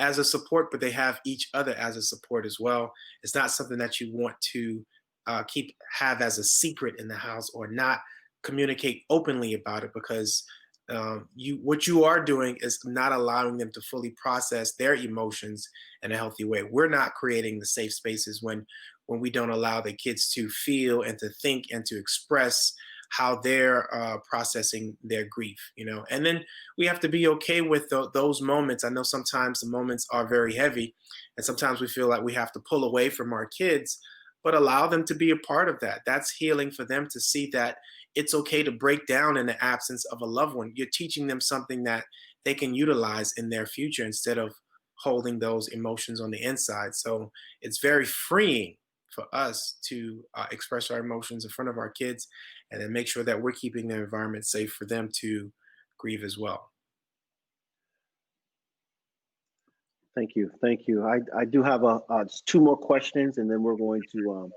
as a support, but they have each other as a support as well. It's not something that you want to have as a secret in the house, or not communicate openly about it, because what you are doing is not allowing them to fully process their emotions in a healthy way. We're not creating the safe spaces when we don't allow the kids to feel and to think and to express how they're processing their grief, and then we have to be okay with those moments. I know sometimes the moments are very heavy, and sometimes we feel like we have to pull away from our kids, but allow them to be a part of that. That's healing for them to see that it's okay to break down in the absence of a loved one. You're teaching them something that they can utilize in their future, instead of holding those emotions on the inside. So it's very freeing for us to express our emotions in front of our kids, and then make sure that we're keeping the environment safe for them to grieve as well. Thank you. I do have just 2 more questions, and then we're going to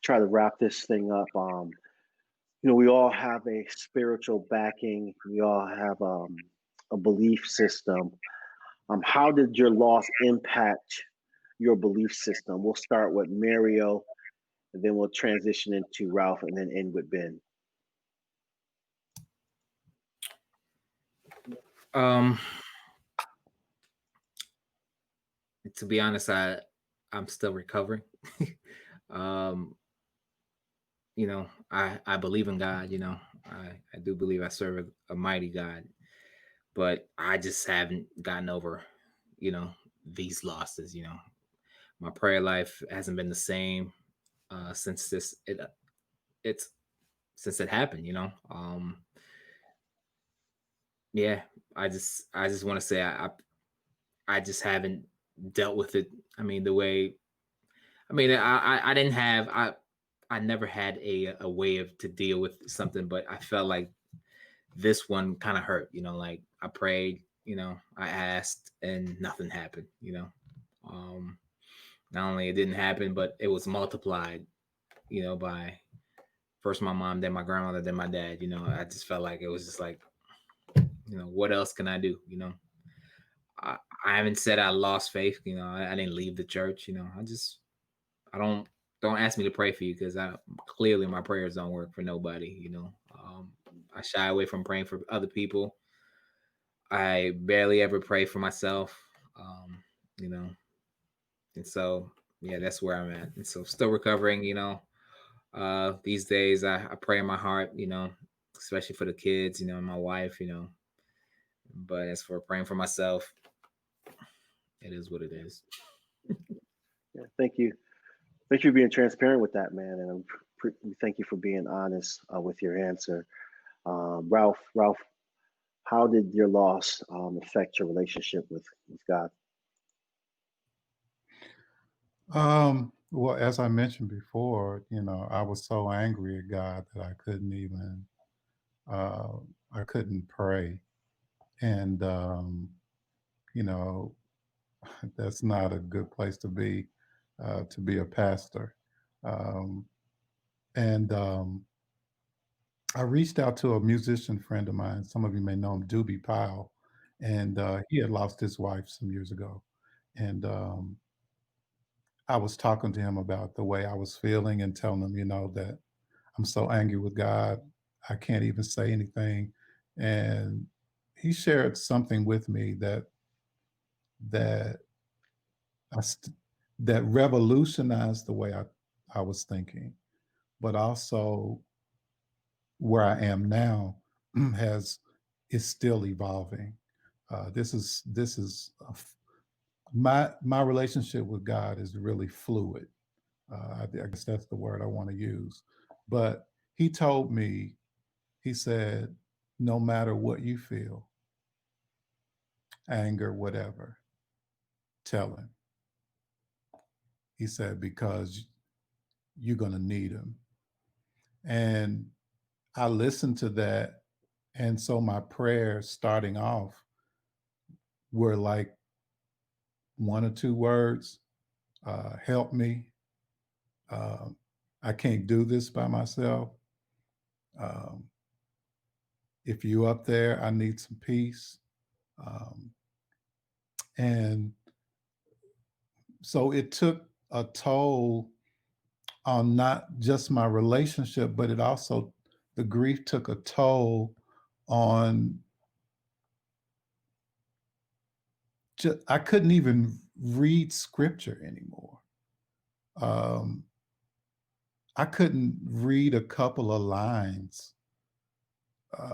try to wrap this thing up. We all have a spiritual backing. We all have a belief system. How did your loss impact your belief system? We'll start with Mario, and then we'll transition into Ralph, and then end with Ben. To be honest, I'm still recovering. Um, I believe in God. I do believe I serve a mighty God, but I just haven't gotten over, you know, these losses. My prayer life hasn't been the same since it's since it happened. Yeah, I just want to say I just haven't dealt with it. I mean, the way I mean, I didn't have I never had a way of to deal with something, but I felt like this one kind of hurt. Like I prayed, I asked, and nothing happened. Um, Not only it didn't happen, but it was multiplied. By first my mom, then my grandmother, then my dad. I just felt like it was just like, what else can I do? I, I haven't said I lost faith. I didn't leave the church. I don't ask me to pray for you because I clearly my prayers don't work for nobody. I shy away from praying for other people. I barely ever pray for myself. You know, and so yeah, that's where I'm at. And so still recovering. These days I pray in my heart. Especially for the kids. And my wife. But as for praying for myself, it is what it is. Yeah, thank you. Thank you for being transparent with that, man. And we thank you for being honest with your answer. Ralph, how did your loss affect your relationship with God? Well, as I mentioned before, I was so angry at God that uh, I couldn't pray. And, you know, that's not a good place to be a pastor. Um, and I reached out to a musician friend of mine. Some of you may know him, Doobie Powell. And he had lost his wife some years ago. And I was talking to him about the way I was feeling and telling him, that I'm so angry with God, I can't even say anything. And he shared something with me that I st- that revolutionized the way I was thinking, but also where I am now has is still evolving. This is my relationship with God is really fluid. I guess that's the word I want to use. But he told me, he said, no matter what you feel, anger, whatever, tell him. He said, because you're going to need him. And I listened to that. And so my prayers starting off were like one or two words, help me. Um, I can't do this by myself. Um, if you up there, I need some peace. Um, and so it took a toll on not just my relationship, but the grief took a toll on, I couldn't even read scripture anymore. Um, I couldn't read a couple of lines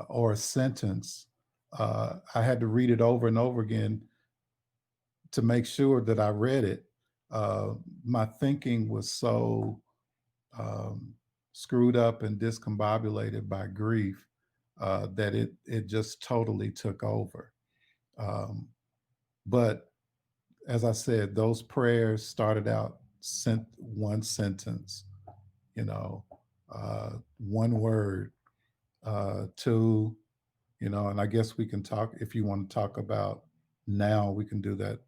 or a sentence. I had to read it over and over again to make sure that I read it. Uh, my thinking was so um, screwed up and discombobulated by grief that it just totally took over. Um, but as I said, those prayers started out one sentence, you know, one word, two, and I guess we can talk if you want to talk about now. We can do that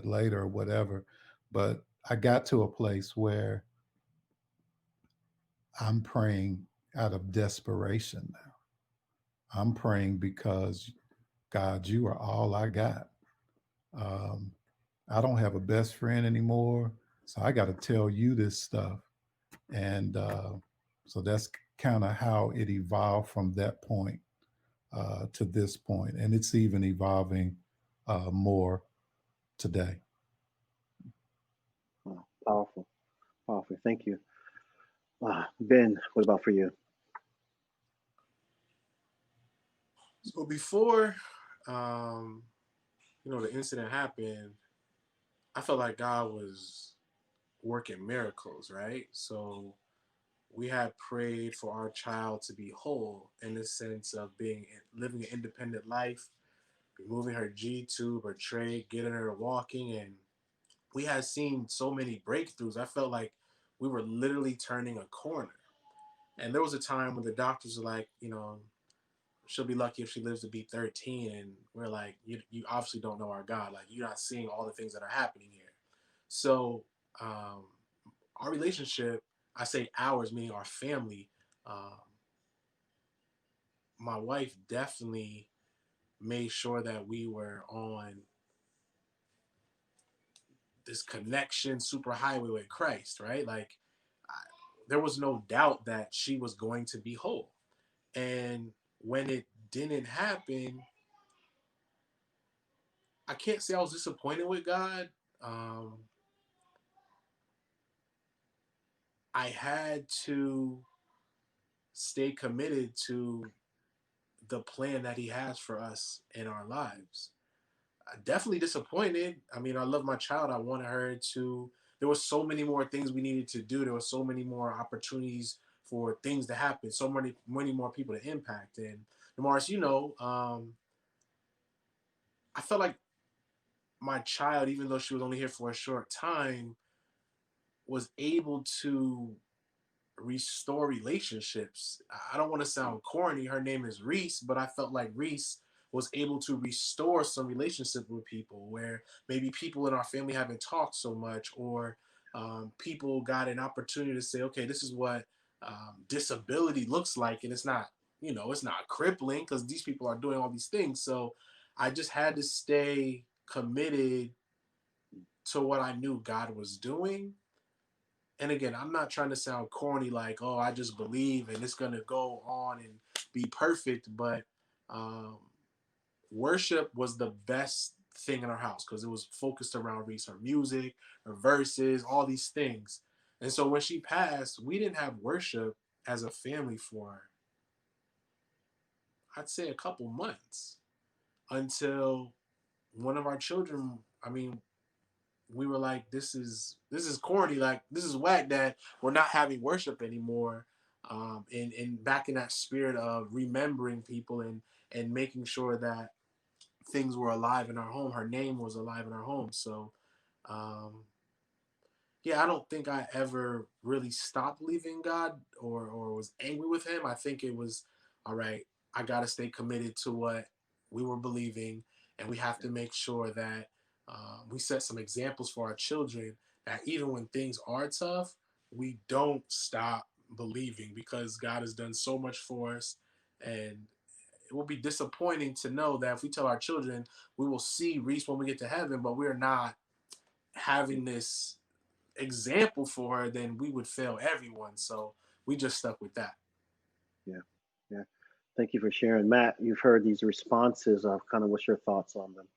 later or whatever. But I got to a place where I'm praying out of desperation now. I'm praying because God, you are all I got. Um, I don't have a best friend anymore, so I got to tell you this stuff. And so that's kind of how it evolved from that point to this point, and it's even evolving more today. Wow, powerful, Powerful. Thank you. Ben, what about for you? So before, the incident happened, I felt like God was working miracles, right? So we had prayed for our child to be whole in the sense of living an independent life, removing her G tube, her trach, getting her walking, and we had seen so many breakthroughs. I felt like we were literally turning a corner. And there was a time when the doctors were like, she'll be lucky if she lives to be 13. And we're like, you obviously don't know our God. Like, you're not seeing all the things that are happening here. So our relationship, I say ours, meaning our family, my wife definitely made sure that we were on this connection superhighway with Christ, right? Like, there was no doubt that she was going to be whole. And when it didn't happen, I can't say I was disappointed with God. I had to stay committed to the plan that He has for us in our lives. Definitely disappointed. I mean, I love my child. I wanted her to. There were so many more things we needed to do. There were so many more opportunities for things to happen. So many more people to impact. And Damaris, I felt like my child, even though she was only here for a short time, was able to restore relationships. I don't want to sound corny. Her name is Reese, but I felt like Reese was able to restore some relationship with people where maybe people in our family haven't talked so much, or people got an opportunity to say, okay, this is what disability looks like. And it's not, it's not crippling because these people are doing all these things. So I just had to stay committed to what I knew God was doing. And again, I'm not trying to sound corny, like, oh, I just believe and it's going to go on and be perfect. But worship was the best thing in our house because it was focused around Reese, her music, her verses, all these things. And so when she passed, we didn't have worship as a family for, I'd say, a couple months until one of our children, we were like, this is corny, like this is whack that we're not having worship anymore. And back in that spirit of remembering people and making sure that things were alive in our home. Her name was alive in our home. So yeah, I don't think I ever really stopped believing God or was angry with Him. I think it was, all right, I got to stay committed to what we were believing, and we have to make sure that we set some examples for our children that even when things are tough, we don't stop believing because God has done so much for us. And it will be disappointing to know that if we tell our children we will see Reese when we get to heaven, but we're not having this example for her, then we would fail everyone. So we just stuck with that. Yeah, yeah. Thank you for sharing, Matt. You've heard these responses. Of kind of what's your thoughts on them?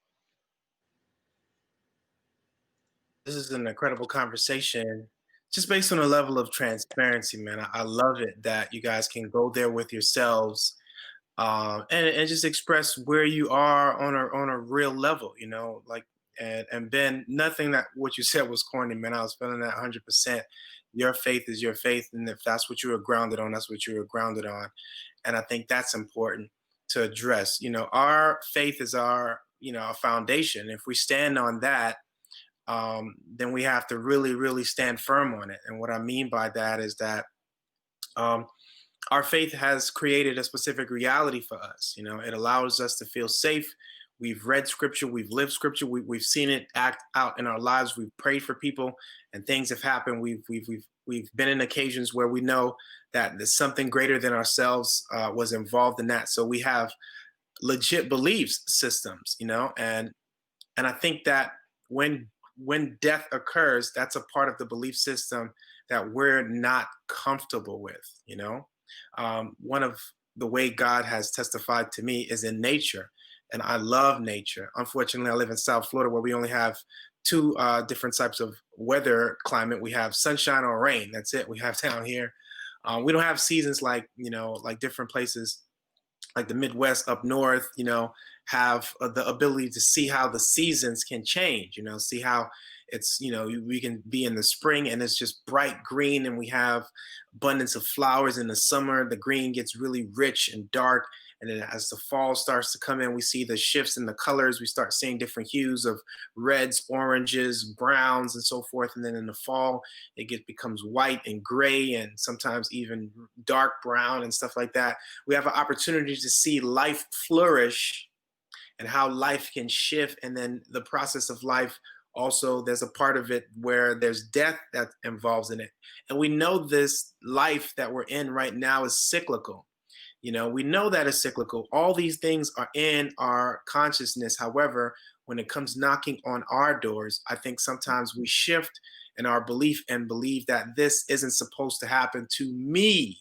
This is an incredible conversation, just based on a level of transparency, man. I love it that you guys can go there with yourselves and just express where you are on a real level, like. And Ben, nothing that what you said was corny, man. I was feeling that 100%. Your faith is your faith, and if that's what you are grounded on, that's what you are grounded on. And I think that's important to address. Our faith is our foundation. If we stand on that, then we have to really, really stand firm on it. And what I mean by that is that our faith has created a specific reality for us. It allows us to feel safe. We've read scripture, we've lived scripture, we've seen it act out in our lives. We've prayed for people, and things have happened. We've been in occasions where we know that there's something greater than ourselves was involved in that. So we have legit beliefs systems, and I think that when death occurs, that's a part of the belief system that we're not comfortable with. One of the way God has testified to me is in nature. And I love nature. Unfortunately, I live in South Florida where we only have two different types of weather climate. We have sunshine or rain. That's it. We have down here. We don't have seasons like, like different places like the Midwest up north, have the ability to see how the seasons can change, see how it's, we can be in the spring and it's just bright green and we have abundance of flowers. In the summer, the green gets really rich and dark. And then as the fall starts to come in, we see the shifts in the colors. We start seeing different hues of reds, oranges, browns, and so forth. And then in the fall, becomes white and gray and sometimes even dark brown and stuff like that. We have an opportunity to see life flourish and how life can shift. And then the process of life also, there's a part of it where there's death that involves in it. And we know this life that we're in right now is cyclical. We know that it's cyclical. All these things are in our consciousness. However, when it comes knocking on our doors, I think sometimes we shift in our belief and believe that this isn't supposed to happen to me.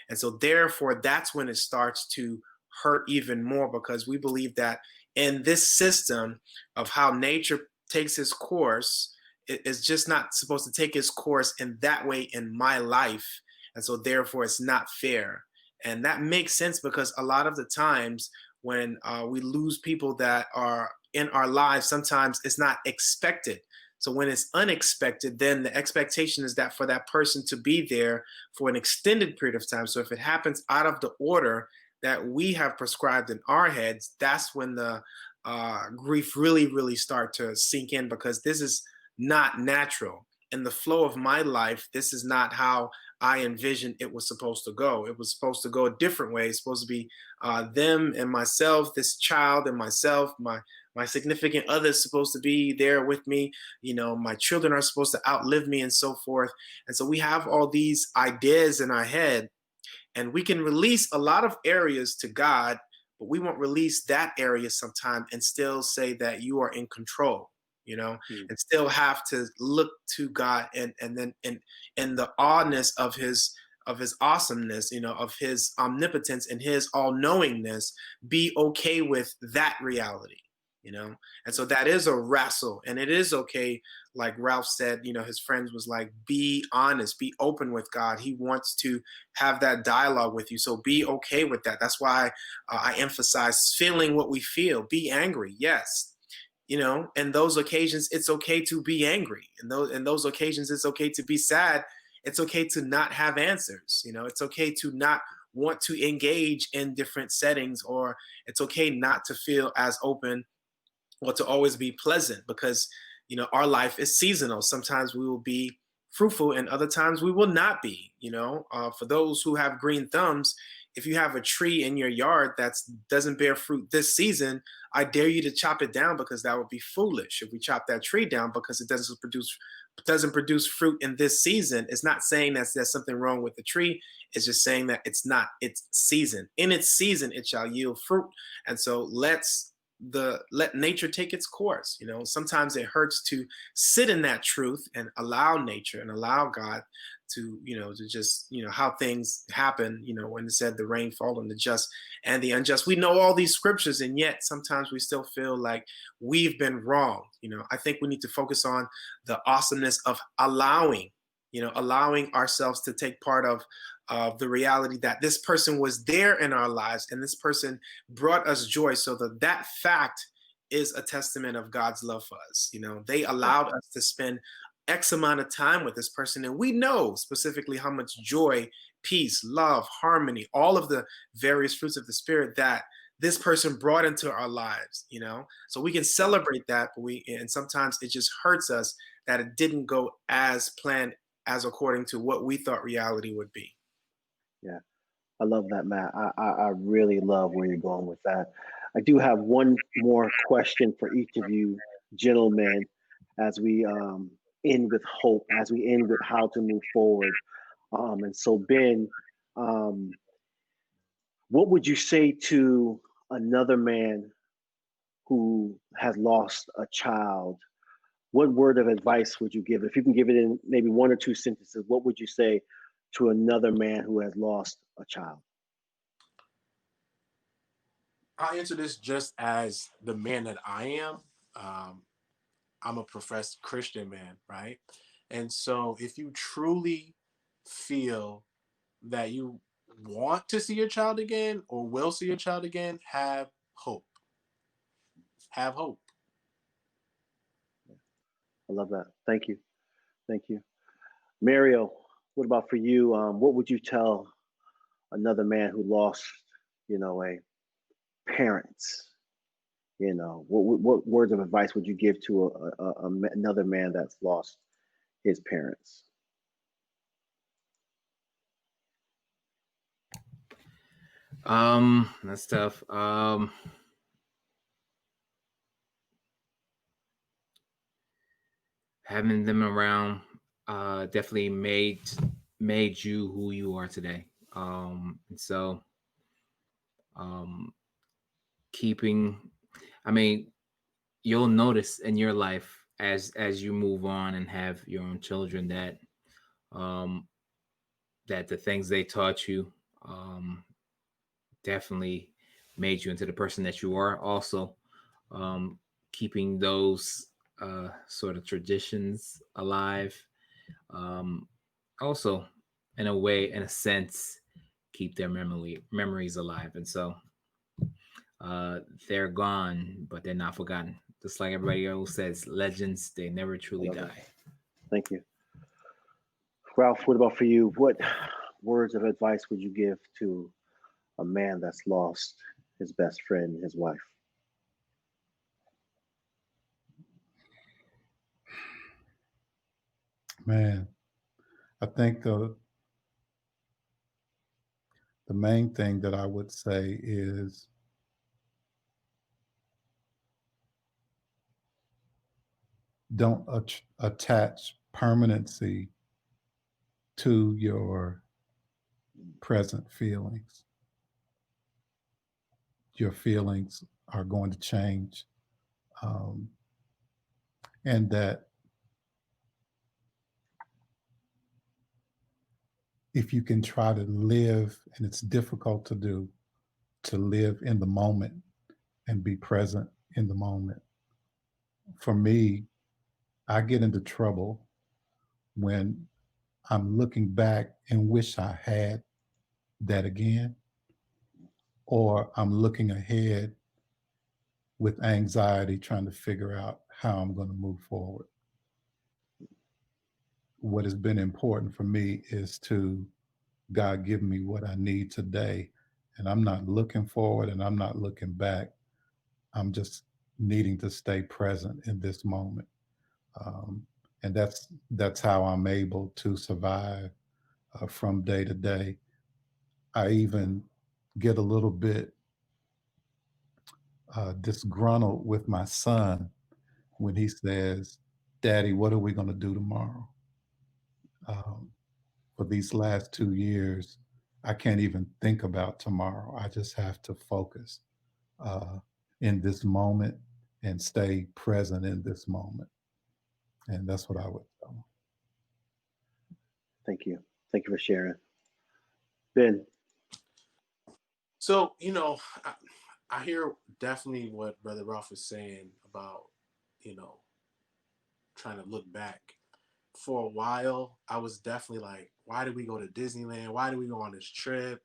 And so therefore, that's when it starts to hurt even more, because we believe that in this system of how nature takes its course, it is just not supposed to take its course in that way in my life. And so therefore, it's not fair. And that makes sense because a lot of the times when we lose people that are in our lives, sometimes it's not expected. So when it's unexpected, then the expectation is that for that person to be there for an extended period of time. So if it happens out of the order that we have prescribed in our heads, that's when the grief really, really start to sink in, because this is not natural. In the flow of my life, this is not how I envisioned it was supposed to go. It was supposed to go a different way. It's supposed to be them and myself, this child and myself, my significant other is supposed to be there with me. My children are supposed to outlive me and so forth. And so we have all these ideas in our head, and we can release a lot of areas to God, but we won't release that area sometime and still say that you are in control. And still have to look to God and then in the awness of his awesomeness, of his omnipotence and his all-knowingness, be okay with that reality, And so that is a wrestle, and it is okay. Like Ralph said, his friends was like, be honest, be open with God. He wants to have that dialogue with you. So be okay with that. That's why I emphasize feeling what we feel. Be angry. Yes. In those occasions, it's okay to be angry. In those occasions, it's okay to be sad. It's okay to not have answers. It's okay to not want to engage in different settings, or it's okay not to feel as open or to always be pleasant, because, our life is seasonal. Sometimes we will be fruitful and other times we will not be. For those who have green thumbs, if you have a tree in your yard that doesn't bear fruit this season, I dare you to chop it down, because that would be foolish if we chop that tree down because it doesn't produce fruit in this season. It's not saying that there's something wrong with the tree. It's just saying that it's not its season. In its season, it shall yield fruit. And so let nature take its course. Sometimes it hurts to sit in that truth and allow nature and allow God to just how things happen, when it said the rain fall on the just and the unjust. We know all these scriptures, and yet sometimes we still feel like we've been wrong. I think we need to focus on the awesomeness of allowing ourselves to take part of the reality that this person was there in our lives and this person brought us joy, so that fact is a testament of God's love for us. They allowed us to spend X amount of time with this person, and we know specifically how much joy, peace, love, harmony, all of the various fruits of the Spirit that this person brought into our lives. So we can celebrate that, but and sometimes it just hurts us that it didn't go as planned, as according to what we thought reality would be. Yeah, I love that, Matt. I really love where you're going with that. I do have one more question for each of you gentlemen as we end with hope, as we end with how to move forward. And so, Ben, what would you say to another man who has lost a child? What word of advice would you give? If you can give it in maybe one or two sentences, what would you say to another man who has lost a child? I'll answer this just as the man that I am. I'm a professed Christian man, right? And so if you truly feel that you want to see your child again or will see your child again, have hope. Have hope. I love that. Thank you. Thank you. Mario, what about for you? What would you tell another man who lost, a parents? What words of advice would you give to another man that's lost his parents? That's tough. Having them around definitely made you who you are today. And so um keeping I mean, you'll notice in your life as you move on and have your own children um that the things they taught you um definitely made you into the person that you are. Also, um, keeping those sort of traditions alive. Um, also, in a way, in a sense, keep their memories alive. And so uh, they're gone, but they're not forgotten. Just like everybody else says, legends, they never I truly love that. die. Thank you. Ralph, what about for you? What words of advice would you give to a man that's lost his best friend, his wife? Man, I think the main thing that I would say is don't attach permanency to your present feelings. Your feelings are going to change. Um, and that if you can try to live, and it's difficult to do, to live in the moment and be present in the moment. For me, I get into trouble when I'm looking back and wish I had that again, or I'm looking ahead with anxiety trying to figure out how I'm going to move forward. What has been important for me is to God give me what I need today. And I'm not looking forward and I'm not looking back. I'm just needing to stay present in this moment. Um, and that's how I'm able to survive from day to day. I even get a little bit disgruntled with my son when he says, "Daddy, what are we going to do tomorrow?" Um, for these last 2 years, I can't even think about tomorrow. I just have to focus uh, in this moment and stay present in this moment. And that's what I would tell them. Thank you. Thank you for sharing. Ben. So, I hear definitely what Brother Ralph is saying about, you know, trying to look back. For a while, I was definitely like, why did we go to Disneyland? Why did we go on this trip?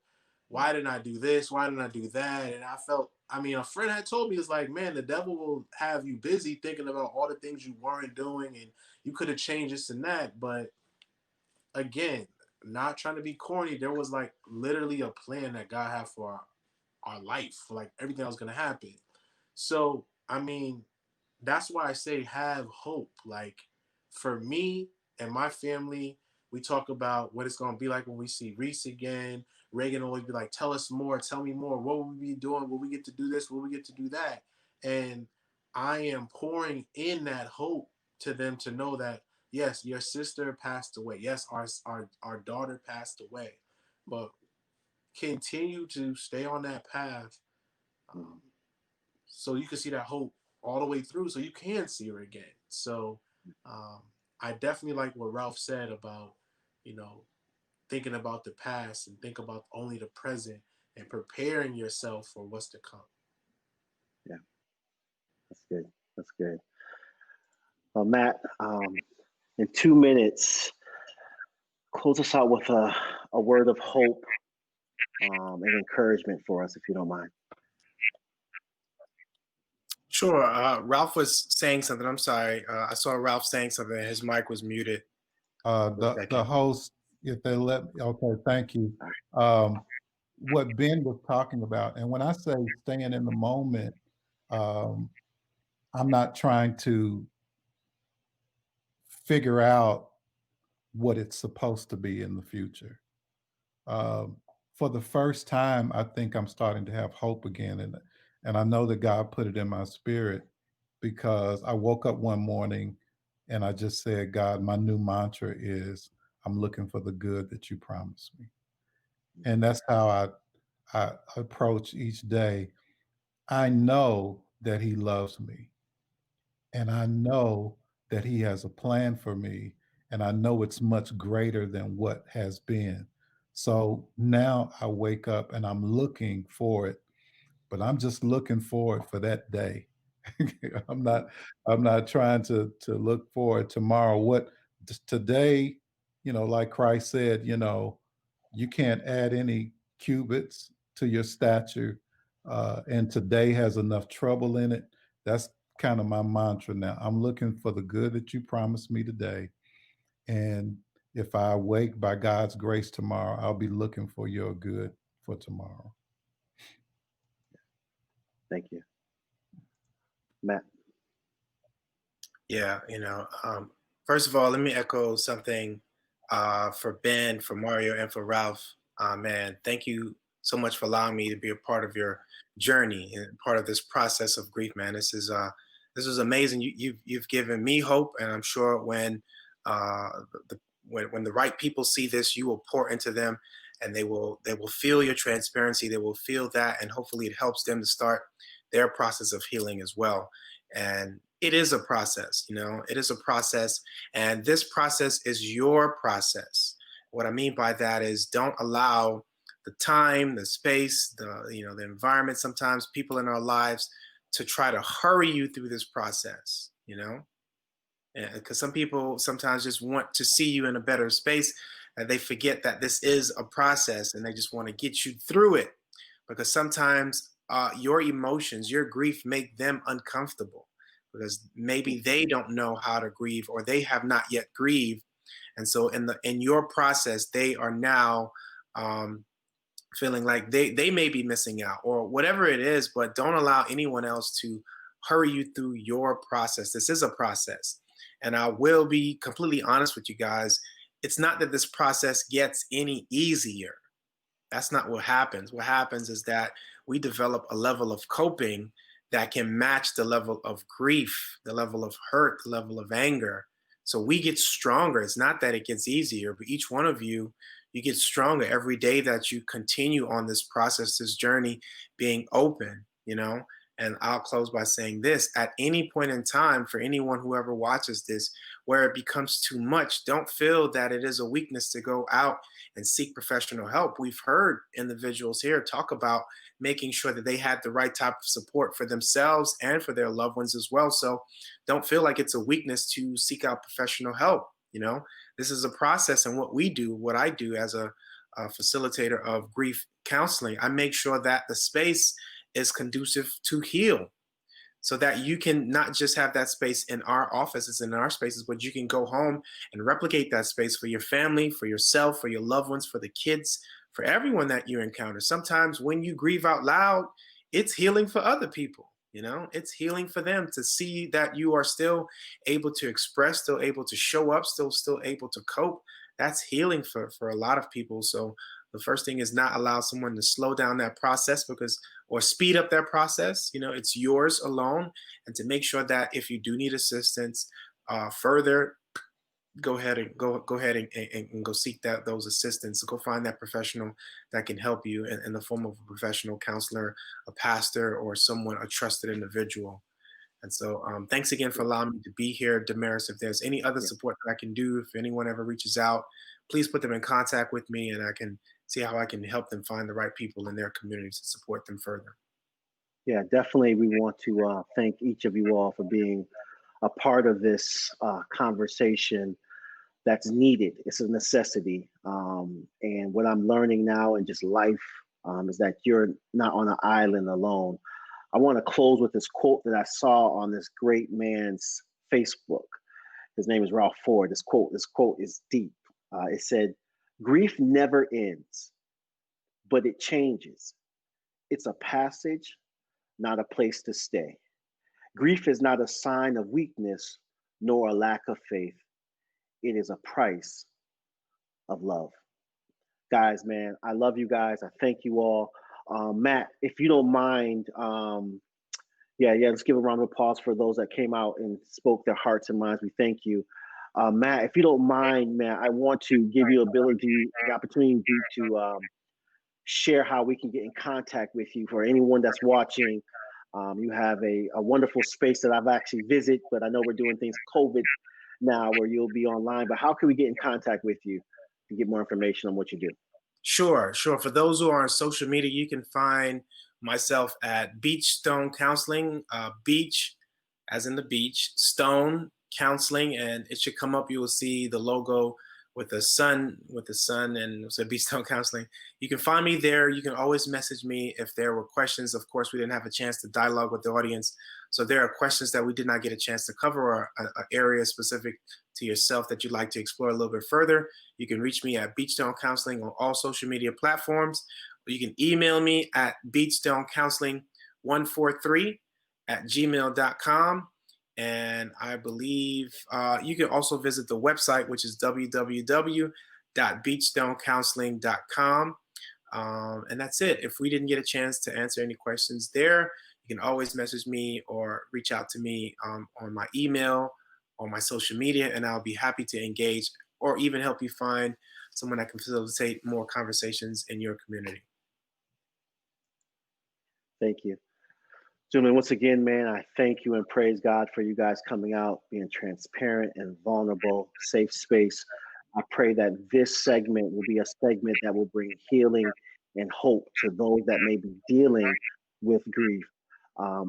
Why didn't I do this? Why didn't I do that? And I felt, a friend had told me, it's like, man, the devil will have you busy thinking about all the things you weren't doing and you could have changed this and that. But again, not trying to be corny, there was like literally a plan that God had for our life, for like everything that was going to happen. So, that's why I say have hope. Like for me and my family, we talk about what it's gonna be like when we see Reese again. Reagan always be like, "Tell us more. Tell me more. What will we be doing? Will we get to do this? Will we get to do that?" And I am pouring in that hope to them to know that yes, your sister passed away. Yes, our daughter passed away, but continue to stay on that path. So you can see that hope all the way through so you can see her again. So um, I definitely like what Ralph said about, you know, thinking about the past and think about only the present and preparing yourself for what's to come. Yeah, that's good. That's good. Matt, in 2 minutes, close us out with a word of hope and encouragement for us, if you don't mind. Sure. Ralph was saying something. I'm sorry. I saw Ralph saying something. His mic was muted. The host, if they let me, okay, thank you. What Ben was talking about, and when I say staying in the moment, I'm not trying to figure out what it's supposed to be in the future. For the first time, I think I'm starting to have hope again, and I know that God put it in my spirit because I woke up one morning and I just said, God, my new mantra is, I'm looking for the good that you promised me. And that's how I approach each day. I know that he loves me, and I know that he has a plan for me, and I know it's much greater than what has been. So now I wake up and I'm looking for it, but I'm just looking forward for that day. I'm not I'm not trying to look forward tomorrow. What today, like Christ said, you can't add any cubits to your stature, and today has enough trouble in it. That's kind of my mantra now. I'm looking for the good that you promised me today, and if I wake by God's grace tomorrow, I'll be looking for your good for tomorrow. Thank you. Matt. Yeah, first of all, let me echo something for Ben, for Mario, and for Ralph. Man, thank you so much for allowing me to be a part of your journey and part of this process of grief, man. This is amazing. You've given me hope, and I'm sure when when the right people see this, you will pour into them, and they will feel your transparency. They will feel that, and hopefully, it helps them to start their process of healing as well. And it is a process, it is a process, and this process is your process. What I mean by that is, don't allow the time, the space, the environment, sometimes people in our lives, to try to hurry you through this process, because some people sometimes just want to see you in a better space, and they forget that this is a process, and they just want to get you through it, because sometimes your emotions, your grief, make them uncomfortable, because maybe they don't know how to grieve, or they have not yet grieved, and so in your process, they are now feeling like they may be missing out, or whatever it is. But don't allow anyone else to hurry you through your process. This is a process, and I will be completely honest with you guys. It's not that this process gets any easier. That's not what happens. What happens is that we develop a level of coping that can match the level of grief, the level of hurt, the level of anger. So we get stronger. It's not that it gets easier, but each one of you, you get stronger every day that you continue on this process, this journey, being open, And I'll close by saying this: at any point in time, for anyone who ever watches this, where it becomes too much, don't feel that it is a weakness to go out and seek professional help. We've heard individuals here talk about making sure that they had the right type of support for themselves and for their loved ones as well. So don't feel like it's a weakness to seek out professional help. This is a process, and what I do as a facilitator of grief counseling, I make sure that the space is conducive to heal, so that you can not just have that space in our offices, in our spaces, but you can go home and replicate that space for your family, for yourself, for your loved ones, for the kids, for everyone that you encounter. Sometimes when you grieve out loud, it's healing for other people. It's healing for them to see that you are still able to express, still able to show up, still able to cope. That's healing for a lot of people. So the first thing is not allow someone to slow down that process, or speed up that process. It's yours alone. And to make sure that if you do need assistance further, go ahead and go seek those assistance. Go find that professional that can help you in the form of a professional counselor, a pastor, or a trusted individual. And so thanks again for allowing me to be here, Damaris. If there's any other support that I can do, if anyone ever reaches out, please put them in contact with me, and I can see how I can help them find the right people in their communities to support them further. Yeah, definitely. We want to thank each of you all for being a part of this conversation that's needed. It's a necessity. And what I'm learning now in just life is that you're not on an island alone. I want to close with this quote that I saw on this great man's Facebook. His name is Ralph Ford. This quote is deep. It said, "Grief never ends, but it changes. It's a passage, not a place to stay. Grief is not a sign of weakness nor a lack of faith. It is a price of love." Guys, man, I love you guys. I thank you all. Matt, if you don't mind, let's give a round of applause for those that came out and spoke their hearts and minds. We thank you. Matt, if you don't mind, man, I want to give you the opportunity to share how we can get in contact with you. For anyone that's watching, you have a wonderful space that I've actually visited, but I know we're doing things COVID now where you'll be online. But how can we get in contact with you to get more information on what you do? Sure. For those who are on social media, you can find myself at Beachstone Counseling, beach as in the beach, stone counseling, and it should come up. You will see the logo with the sun, and it's a Beachstone Counseling. You can find me there. You can always message me if there were questions. Of course, we didn't have a chance to dialogue with the audience. So there are questions that we did not get a chance to cover, or an area specific to yourself that you'd like to explore a little bit further. You can reach me at Beachstone Counseling on all social media platforms. Or you can email me at beachstonecounseling143@gmail.com. And I believe you can also visit the website, which is www.beachstonecounseling.com. And that's it. If we didn't get a chance to answer any questions there, you can always message me or reach out to me on my email or my social media, and I'll be happy to engage or even help you find someone that can facilitate more conversations in your community. Thank you. Gentlemen, once again, man, I thank you and praise God for you guys coming out, being transparent and vulnerable, safe space. I pray that this segment will be a segment that will bring healing and hope to those that may be dealing with grief.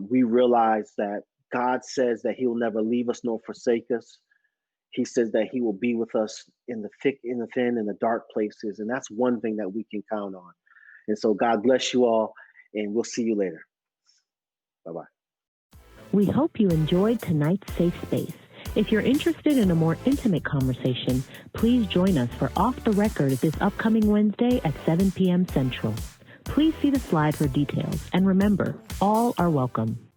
We realize that God says that he will never leave us nor forsake us. He says that he will be with us in the thick, in the thin, in the dark places. And that's one thing that we can count on. And so God bless you all, and we'll see you later. Bye-bye. We hope you enjoyed tonight's Safe Space. If you're interested in a more intimate conversation, please join us for Off the Record this upcoming Wednesday at 7 p.m. Central. Please see the slide for details. And remember, all are welcome.